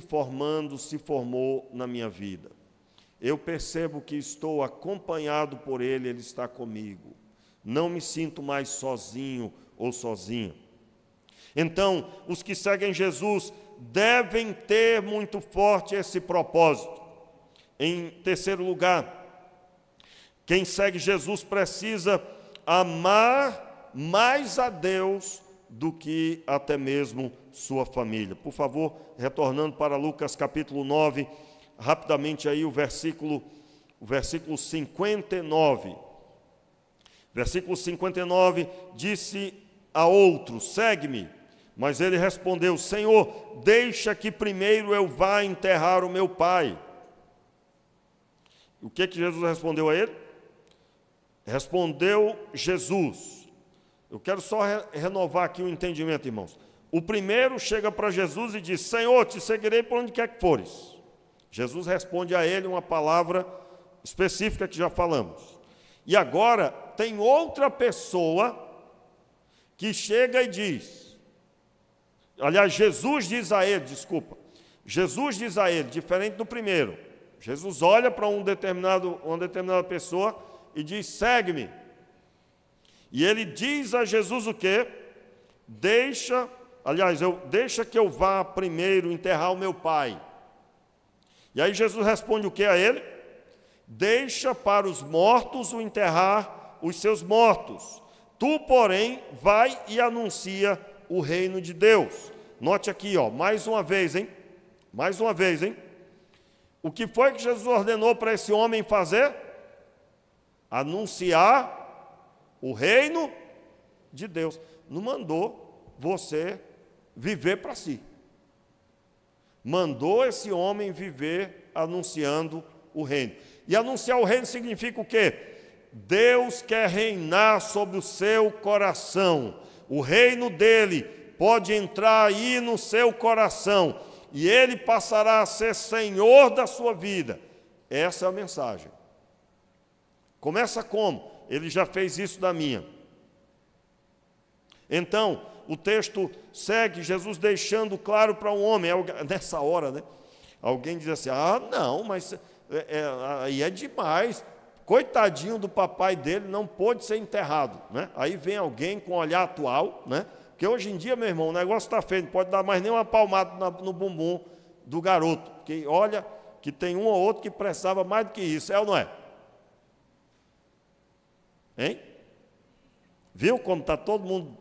formou na minha vida. Eu percebo que estou acompanhado por Ele, Ele está comigo. Não me sinto mais sozinho ou sozinha. Então, os que seguem Jesus devem ter muito forte esse propósito. Em terceiro lugar, quem segue Jesus precisa amar mais a Deus do que até mesmo sua família. Por favor, retornando para Lucas capítulo 9, rapidamente aí o versículo 59. Versículo 59, disse a outro: segue-me. Mas ele respondeu: Senhor, deixa que primeiro eu vá enterrar o meu pai. O que Jesus respondeu a ele? Respondeu Jesus. Eu quero só renovar aqui o entendimento, irmãos. O primeiro chega para Jesus e diz: Senhor, te seguirei por onde quer que fores. Jesus responde a ele uma palavra específica que já falamos. E agora tem outra pessoa que chega e diz, aliás, Jesus diz a ele, diferente do primeiro. Jesus olha para uma determinada pessoa e diz: segue-me. E ele diz a Jesus o quê? Deixa que eu vá primeiro enterrar o meu pai. E aí Jesus responde o que a ele? Deixa para os mortos o enterrar os seus mortos. Tu, porém, vai e anuncia o reino de Deus. Note aqui, mais uma vez, hein? O que foi que Jesus ordenou para esse homem fazer? Anunciar o reino de Deus. Não mandou você viver para si. Mandou esse homem viver anunciando o reino. E anunciar o reino significa o quê? Deus quer reinar sobre o seu coração. O reino dele pode entrar aí no seu coração e ele passará a ser senhor da sua vida. Essa é a mensagem. Começa como? Ele já fez isso da minha. Então, o texto segue, Jesus deixando claro para um homem, nessa hora, né? Alguém diz assim: não, mas aí é demais. Coitadinho do papai dele, não pôde ser enterrado, né? Aí vem alguém com olhar atual, né? Porque hoje em dia, meu irmão, o negócio está feio, não pode dar mais nem uma palmada no bumbum do garoto, porque olha que tem um ou outro que precisava mais do que isso, é ou não é? Hein? Viu como está todo mundo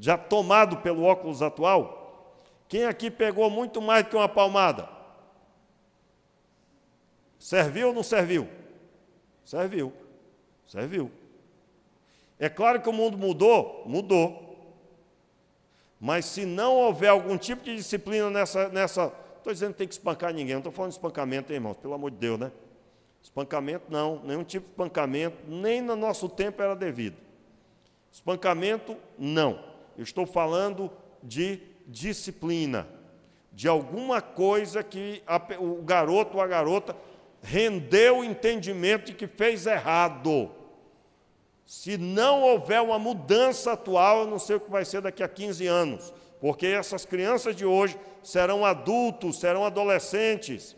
já tomado pelo óculos atual? Quem aqui pegou muito mais do que uma palmada? Serviu ou não serviu? Serviu. É claro que o mundo mudou, mudou. Mas se não houver algum tipo de disciplina nessa estou dizendo que tem que espancar ninguém, não estou falando de espancamento, hein, irmãos, pelo amor de Deus, né? Espancamento não, nenhum tipo de espancamento, nem no nosso tempo era devido. Espancamento, não. Eu estou falando de disciplina, de alguma coisa que o garoto ou a garota rendeu o entendimento de que fez errado. Se não houver uma mudança atual, eu não sei o que vai ser daqui a 15 anos, porque essas crianças de hoje serão adultos, serão adolescentes,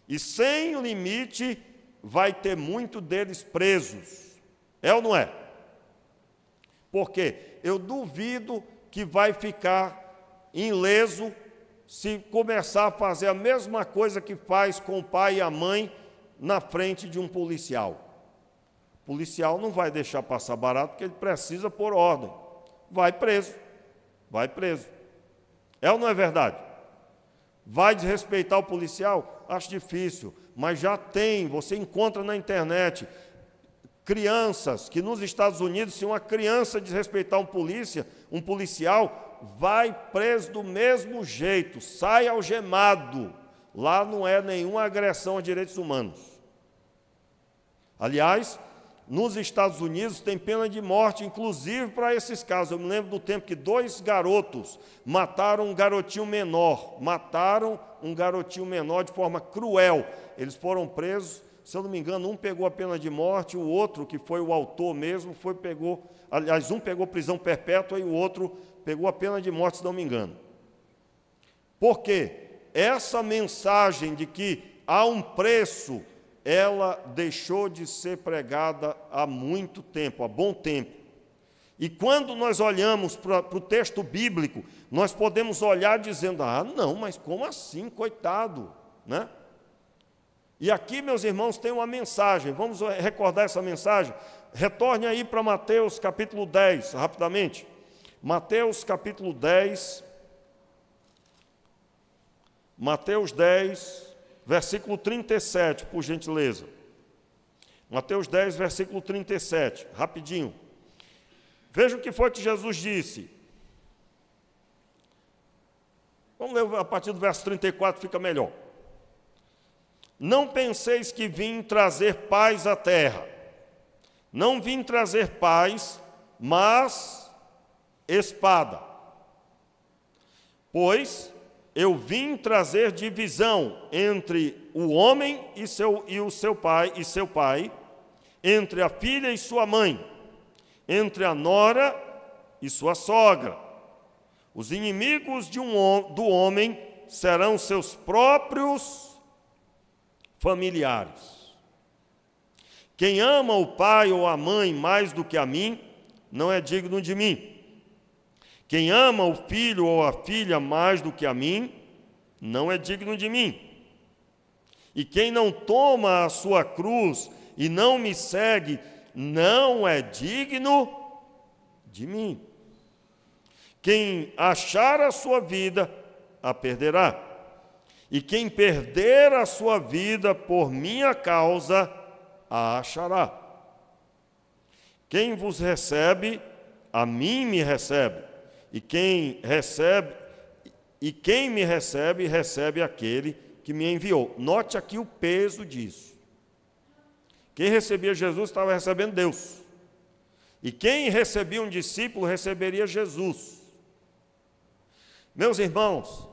e sem limite vai ter muito deles presos. É ou não é? Porque eu duvido que vai ficar ileso se começar a fazer a mesma coisa que faz com o pai e a mãe na frente de um policial. O policial não vai deixar passar barato, porque ele precisa pôr ordem. Vai preso. Vai preso. É ou não é verdade? Vai desrespeitar o policial? Acho difícil, mas já tem, você encontra na internet crianças que nos Estados Unidos, se uma criança desrespeitar um policial, vai preso do mesmo jeito, sai algemado. Lá não é nenhuma agressão a direitos humanos. Aliás, nos Estados Unidos tem pena de morte, inclusive para esses casos. Eu me lembro do tempo que 2 garotos mataram um garotinho menor. Mataram um garotinho menor de forma cruel. Eles foram presos, se eu não me engano, um pegou a pena de morte, o outro, que foi o autor mesmo, aliás, um pegou prisão perpétua e o outro pegou a pena de morte, se não me engano. Por quê? Essa mensagem de que há um preço, ela deixou de ser pregada há muito tempo, há bom tempo. E quando nós olhamos para o texto bíblico, nós podemos olhar dizendo, não, mas como assim, coitado, né? E aqui, meus irmãos, tem uma mensagem, vamos recordar essa mensagem? Retorne aí para Mateus capítulo 10, rapidamente. Mateus capítulo 10, Mateus 10, versículo 37, por gentileza. Mateus 10, versículo 37, rapidinho. Veja o que foi que Jesus disse. Vamos ler a partir do verso 34, fica melhor. Não penseis que vim trazer paz à terra. Não vim trazer paz, mas espada. Pois eu vim trazer divisão entre o homem e seu pai, entre a filha e sua mãe, entre a nora e sua sogra. Os inimigos do homem serão seus próprios familiares. Quem ama o pai ou a mãe mais do que a mim, não é digno de mim. Quem ama o filho ou a filha mais do que a mim, não é digno de mim. E quem não toma a sua cruz e não me segue, não é digno de mim. Quem achar a sua vida, a perderá. E quem perder a sua vida por minha causa, a achará. Quem vos recebe, a mim me recebe. E quem me recebe, recebe aquele que me enviou. Note aqui o peso disso. Quem recebia Jesus estava recebendo Deus. E quem recebia um discípulo, receberia Jesus. Meus irmãos,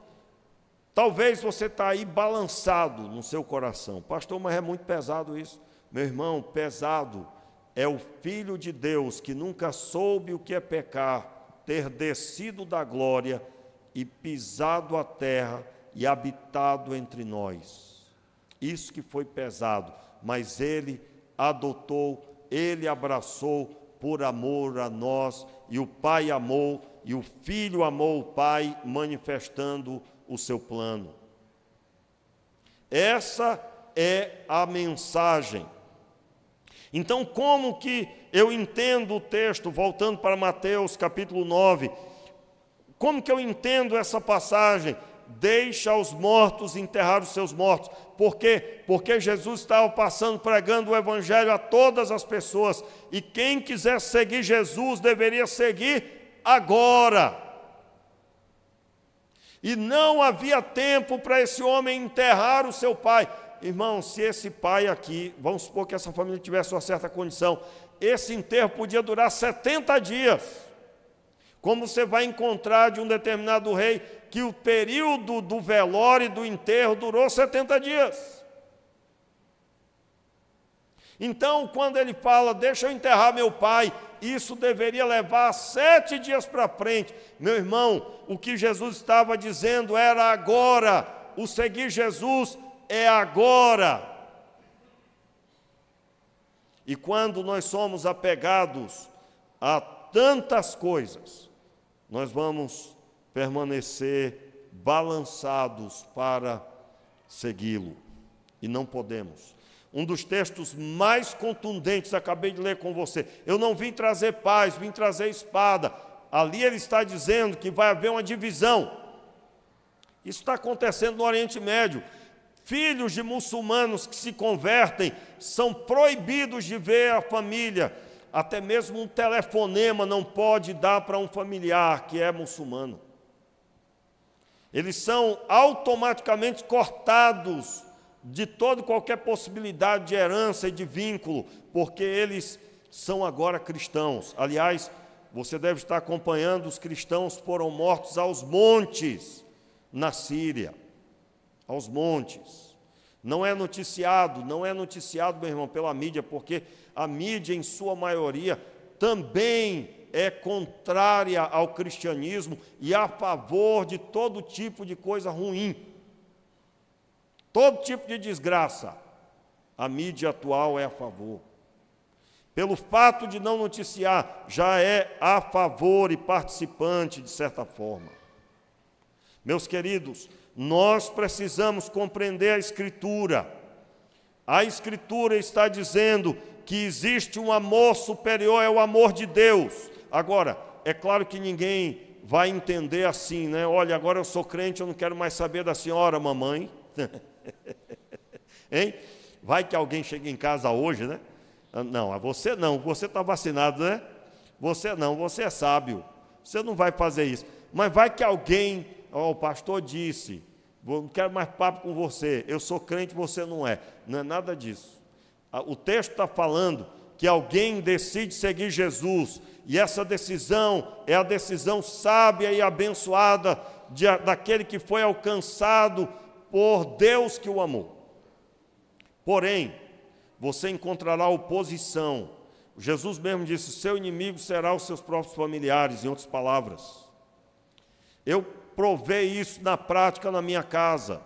talvez você está aí balançado no seu coração. Pastor, mas é muito pesado isso. Meu irmão, pesado é o Filho de Deus que nunca soube o que é pecar, ter descido da glória e pisado a terra e habitado entre nós. Isso que foi pesado, mas Ele adotou, Ele abraçou por amor a nós, e o Pai amou, e o Filho amou o Pai, manifestando o seu plano. Essa é a mensagem. Então, como que eu entendo o texto, voltando para Mateus capítulo 9, como que eu entendo essa passagem deixa os mortos enterrar os seus mortos. Por quê? Porque Jesus estava passando, pregando o Evangelho a todas as pessoas. E quem quiser seguir Jesus deveria seguir agora. E não havia tempo para esse homem enterrar o seu pai. Irmão, se esse pai aqui, vamos supor que essa família tivesse uma certa condição, esse enterro podia durar 70 dias. Como você vai encontrar de um determinado rei que o período do velório e do enterro durou 70 dias. Então, quando ele fala, deixa eu enterrar meu pai, isso deveria levar 7 dias para frente. Meu irmão, o que Jesus estava dizendo era agora. O seguir Jesus é agora. E quando nós somos apegados a tantas coisas, nós vamos permanecer balançados para segui-lo. E não podemos. Um dos textos mais contundentes, acabei de ler com você. Eu não vim trazer paz, vim trazer espada. Ali ele está dizendo que vai haver uma divisão. Isso está acontecendo no Oriente Médio. Filhos de muçulmanos que se convertem são proibidos de ver a família. Até mesmo um telefonema não pode dar para um familiar que é muçulmano. Eles são automaticamente cortados de toda e qualquer possibilidade de herança e de vínculo, porque eles são agora cristãos. Aliás, você deve estar acompanhando, os cristãos foram mortos aos montes na Síria. Aos montes. Não é noticiado, meu irmão, pela mídia, porque a mídia, em sua maioria, também é contrária ao cristianismo e a favor de todo tipo de coisa ruim. Todo tipo de desgraça. A mídia atual é a favor. Pelo fato de não noticiar, já é a favor e participante, de certa forma. Meus queridos, nós precisamos compreender a Escritura. A Escritura está dizendo que existe um amor superior, é o amor de Deus. Agora, é claro que ninguém vai entender assim, né? Olha, agora eu sou crente, eu não quero mais saber da senhora, mamãe. Hein? Vai que alguém chega em casa hoje, né? Não, você não, você está vacinado, né? Você não, você é sábio, você não vai fazer isso. Mas vai que alguém, o pastor disse, não quero mais papo com você, eu sou crente, você não é. Não é nada disso. O texto está falando que alguém decide seguir Jesus, e essa decisão é a decisão sábia e abençoada daquele que foi alcançado por Deus que o amou. Porém, você encontrará oposição. Jesus mesmo disse, seu inimigo será os seus próprios familiares, em outras palavras. Eu provei isso na prática na minha casa.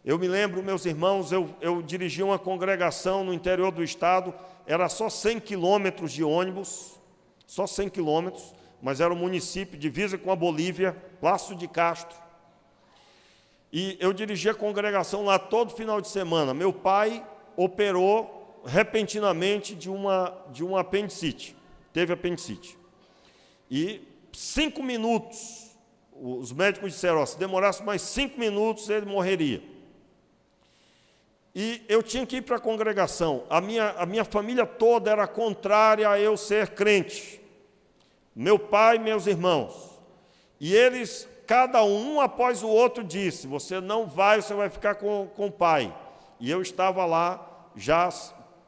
Eu me lembro, meus irmãos, eu dirigi uma congregação no interior do estado, era só 100 quilômetros de ônibus, só 100 quilômetros, mas era um município, divisa com a Bolívia, Passo de Castro. E eu dirigi a congregação lá todo final de semana. Meu pai operou repentinamente de uma apendicite, teve apendicite. E 5 minutos, os médicos disseram, se demorasse mais 5 minutos, ele morreria. E eu tinha que ir para a congregação. A minha família toda era contrária a eu ser crente. Meu pai e meus irmãos. E eles, cada um após o outro, disse, você não vai, você vai ficar com o pai. E eu estava lá, já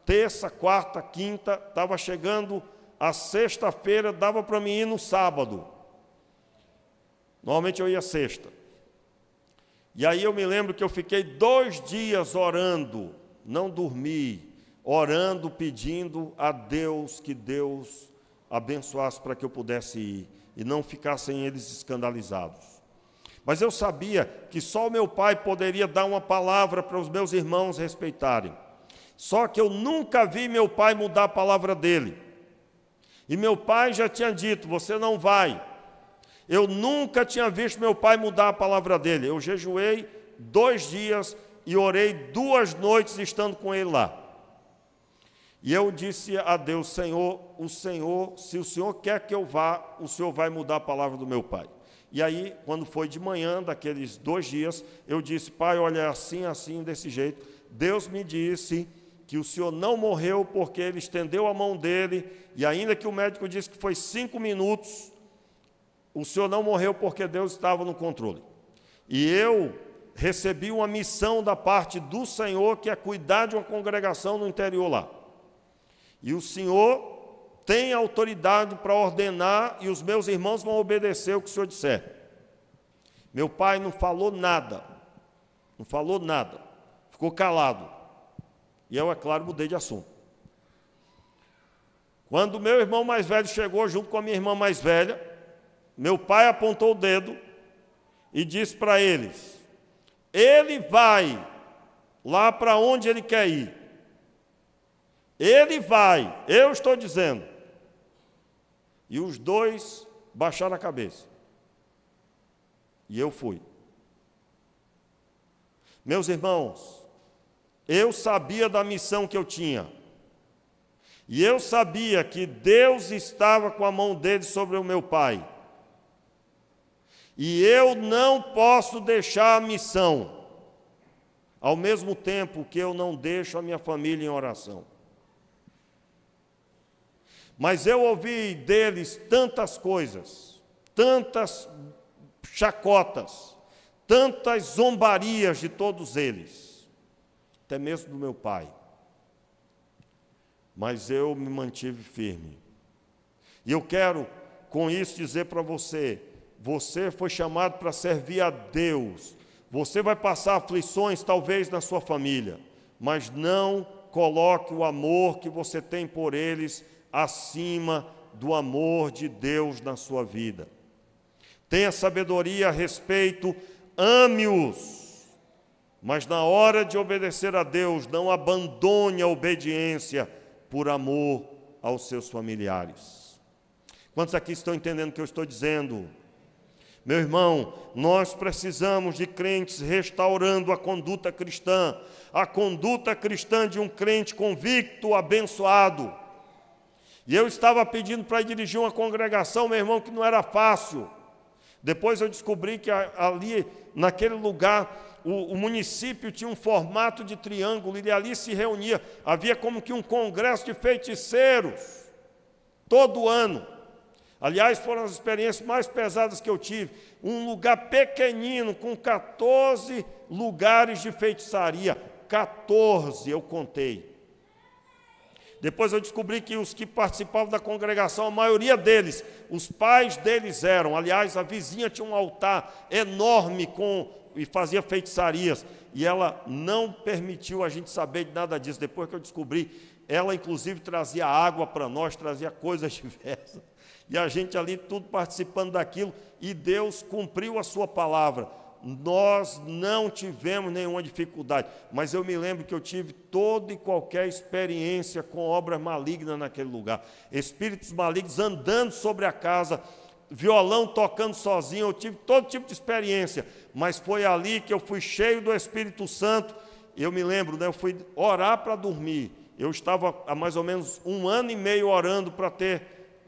terça, quarta, quinta, estava chegando a sexta-feira, dava para mim ir no sábado. Normalmente eu ia sexta. E aí eu me lembro que eu fiquei 2 dias orando, não dormi, orando, pedindo a Deus que Deus abençoasse para que eu pudesse ir e não ficassem eles escandalizados. Mas eu sabia que só o meu pai poderia dar uma palavra para os meus irmãos respeitarem. Só que eu nunca vi meu pai mudar a palavra dele. E meu pai já tinha dito, você não vai. Eu nunca tinha visto meu pai mudar a palavra dele. Eu jejuei 2 dias e orei 2 noites estando com ele lá. E eu disse a Deus, Senhor, se o Senhor quer que eu vá, o Senhor vai mudar a palavra do meu pai. E aí, quando foi de manhã, daqueles 2 dias, eu disse: pai, olha, assim, assim, desse jeito. Deus me disse que o senhor não morreu porque ele estendeu a mão dele, e ainda que o médico disse que foi 5 minutos, o senhor não morreu porque Deus estava no controle. E eu recebi uma missão da parte do Senhor, que é cuidar de uma congregação no interior lá. E o Senhor tem autoridade para ordenar, e os meus irmãos vão obedecer o que o Senhor disser. Meu pai não falou nada, ficou calado. E eu, é claro, mudei de assunto. Quando o meu irmão mais velho chegou junto com a minha irmã mais velha, meu pai apontou o dedo e disse para eles: ele vai lá para onde ele quer ir. Ele vai, eu estou dizendo. E os 2 baixaram a cabeça. E eu fui. Meus irmãos, eu sabia da missão que eu tinha. E eu sabia que Deus estava com a mão dele sobre o meu pai. E eu não posso deixar a missão, ao mesmo tempo que eu não deixo a minha família em oração. Mas eu ouvi deles tantas coisas, tantas chacotas, tantas zombarias de todos eles, até mesmo do meu pai. Mas eu me mantive firme. E eu quero, com isso, dizer para você: você foi chamado para servir a Deus. Você vai passar aflições, talvez, na sua família, mas não coloque o amor que você tem por eles acima do amor de Deus na sua vida. Tenha sabedoria a respeito, ame-os, mas na hora de obedecer a Deus, não abandone a obediência por amor aos seus familiares. Quantos aqui estão entendendo o que eu estou dizendo? Meu irmão, nós precisamos de crentes restaurando a conduta cristã de um crente convicto, abençoado. E eu estava pedindo para dirigir uma congregação, meu irmão, que não era fácil. Depois eu descobri que ali, naquele lugar, o município tinha um formato de triângulo, e ali se reunia. Havia como que um congresso de feiticeiros, todo ano. Aliás, foram as experiências mais pesadas que eu tive. Um lugar pequenino, com 14 lugares de feitiçaria. 14, eu contei. Depois eu descobri que os que participavam da congregação, a maioria deles, os pais deles eram. Aliás, a vizinha tinha um altar enorme e fazia feitiçarias. E ela não permitiu a gente saber de nada disso. Depois que eu descobri, ela inclusive trazia água para nós, trazia coisas diversas. E a gente ali tudo participando daquilo. E Deus cumpriu a sua palavra. Nós não tivemos nenhuma dificuldade, mas eu me lembro que eu tive toda e qualquer experiência com obras malignas naquele lugar. Espíritos malignos andando sobre a casa, violão tocando sozinho, eu tive todo tipo de experiência, mas foi ali que eu fui cheio do Espírito Santo. Eu me lembro, né, eu fui orar para dormir. Eu estava há mais ou menos 1 ano e meio orando para ter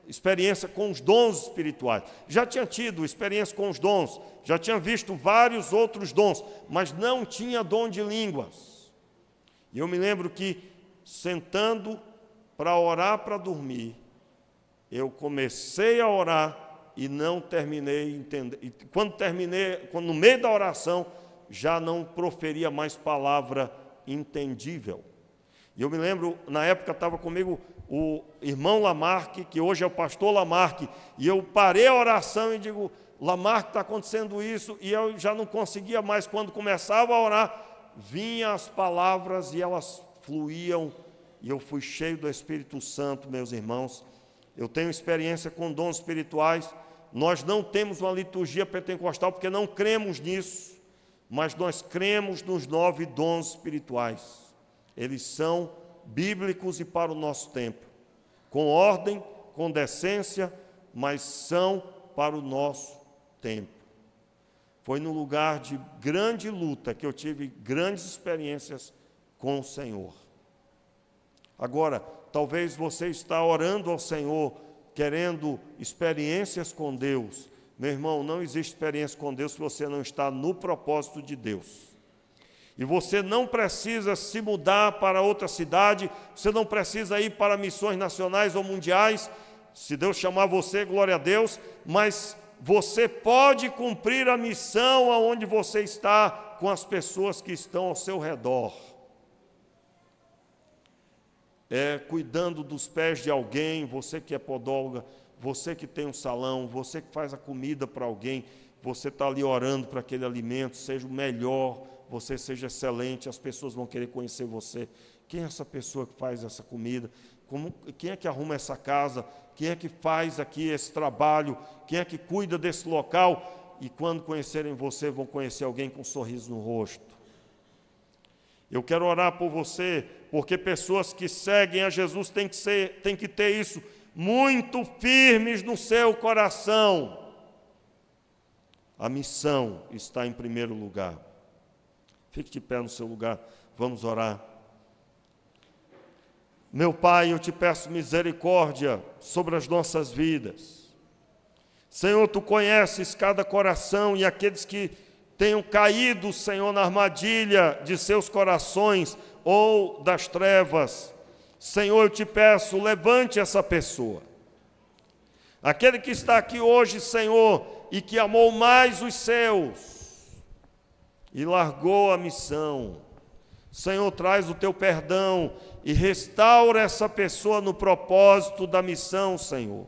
experiência com os dons espirituais. Já tinha tido experiência com os dons, já tinha visto vários outros dons, mas não tinha dom de línguas. E eu me lembro que, sentando para orar para dormir, eu comecei a orar e não terminei entender. E quando no meio da oração, já não proferia mais palavra entendível. E eu me lembro, na época estava comigo o irmão Lamarque, que hoje é o pastor Lamarque, e eu parei a oração e digo: Lamarque, está acontecendo isso, e eu já não conseguia mais. Quando começava a orar, vinham as palavras e elas fluíam, e eu fui cheio do Espírito Santo, meus irmãos. Eu tenho experiência com dons espirituais. Nós não temos uma liturgia pentecostal porque não cremos nisso, mas nós cremos nos 9 dons espirituais. Eles são bíblicos e para o nosso tempo, com ordem, com decência, mas são para o nosso tempo. Foi num lugar de grande luta que eu tive grandes experiências com o Senhor. Agora, talvez você está orando ao Senhor, querendo experiências com Deus, Meu irmão, não existe experiência com Deus se você não está no propósito de Deus. E você não precisa se mudar para outra cidade, você não precisa ir para missões nacionais ou mundiais. Se Deus chamar você, glória a Deus, mas você pode cumprir a missão aonde você está, com as pessoas que estão ao seu redor. Cuidando dos pés de alguém, você que é podóloga, você que tem um salão, você que faz a comida para alguém, você está ali orando para aquele alimento, seja o melhor, você seja excelente, as pessoas vão querer conhecer você. Quem é essa pessoa que faz essa comida? Quem é que arruma essa casa? Quem é que faz aqui esse trabalho? Quem é que cuida desse local? E quando conhecerem você, vão conhecer alguém com um sorriso no rosto. Eu quero orar por você, porque pessoas que seguem a Jesus têm que ter isso muito firmes no seu coração. A missão está em primeiro lugar. Fique de pé no seu lugar, vamos orar. Meu Pai, eu te peço misericórdia sobre as nossas vidas. Senhor, Tu conheces cada coração e aqueles que tenham caído, Senhor, na armadilha de seus corações ou das trevas. Senhor, eu te peço, levante essa pessoa. Aquele que está aqui hoje, Senhor, e que amou mais os seus e largou a missão. Senhor, traz o Teu perdão e restaura essa pessoa no propósito da missão, Senhor.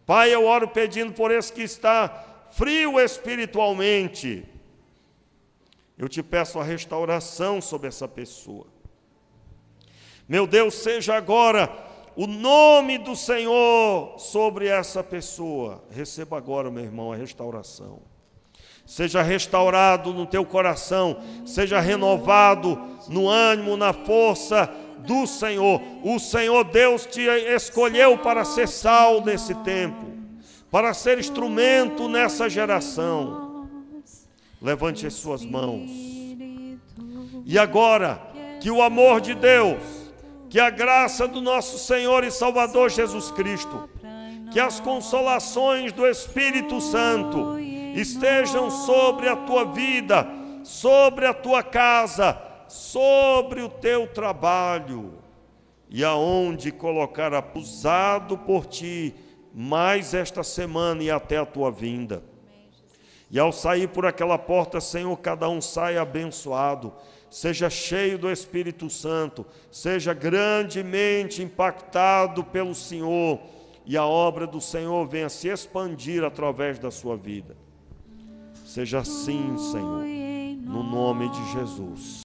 Pai, eu oro pedindo por esse que está frio espiritualmente. Eu te peço a restauração sobre essa pessoa. Meu Deus, seja agora o nome do Senhor sobre essa pessoa. Receba agora, meu irmão, a restauração. Seja restaurado no teu coração, seja renovado no ânimo, na força do Senhor. O Senhor Deus te escolheu para ser sal nesse tempo, para ser instrumento nessa geração. Levante as suas mãos. E agora, que o amor de Deus, que a graça do nosso Senhor e Salvador Jesus Cristo, que as consolações do Espírito Santo estejam sobre a tua vida, sobre a tua casa, sobre o teu trabalho, e aonde colocar usado por ti, mais esta semana e até a tua vinda. E ao sair por aquela porta, Senhor, cada um saia abençoado, seja cheio do Espírito Santo, seja grandemente impactado pelo Senhor, e a obra do Senhor venha se expandir através da sua vida. Seja assim, Senhor, no nome de Jesus.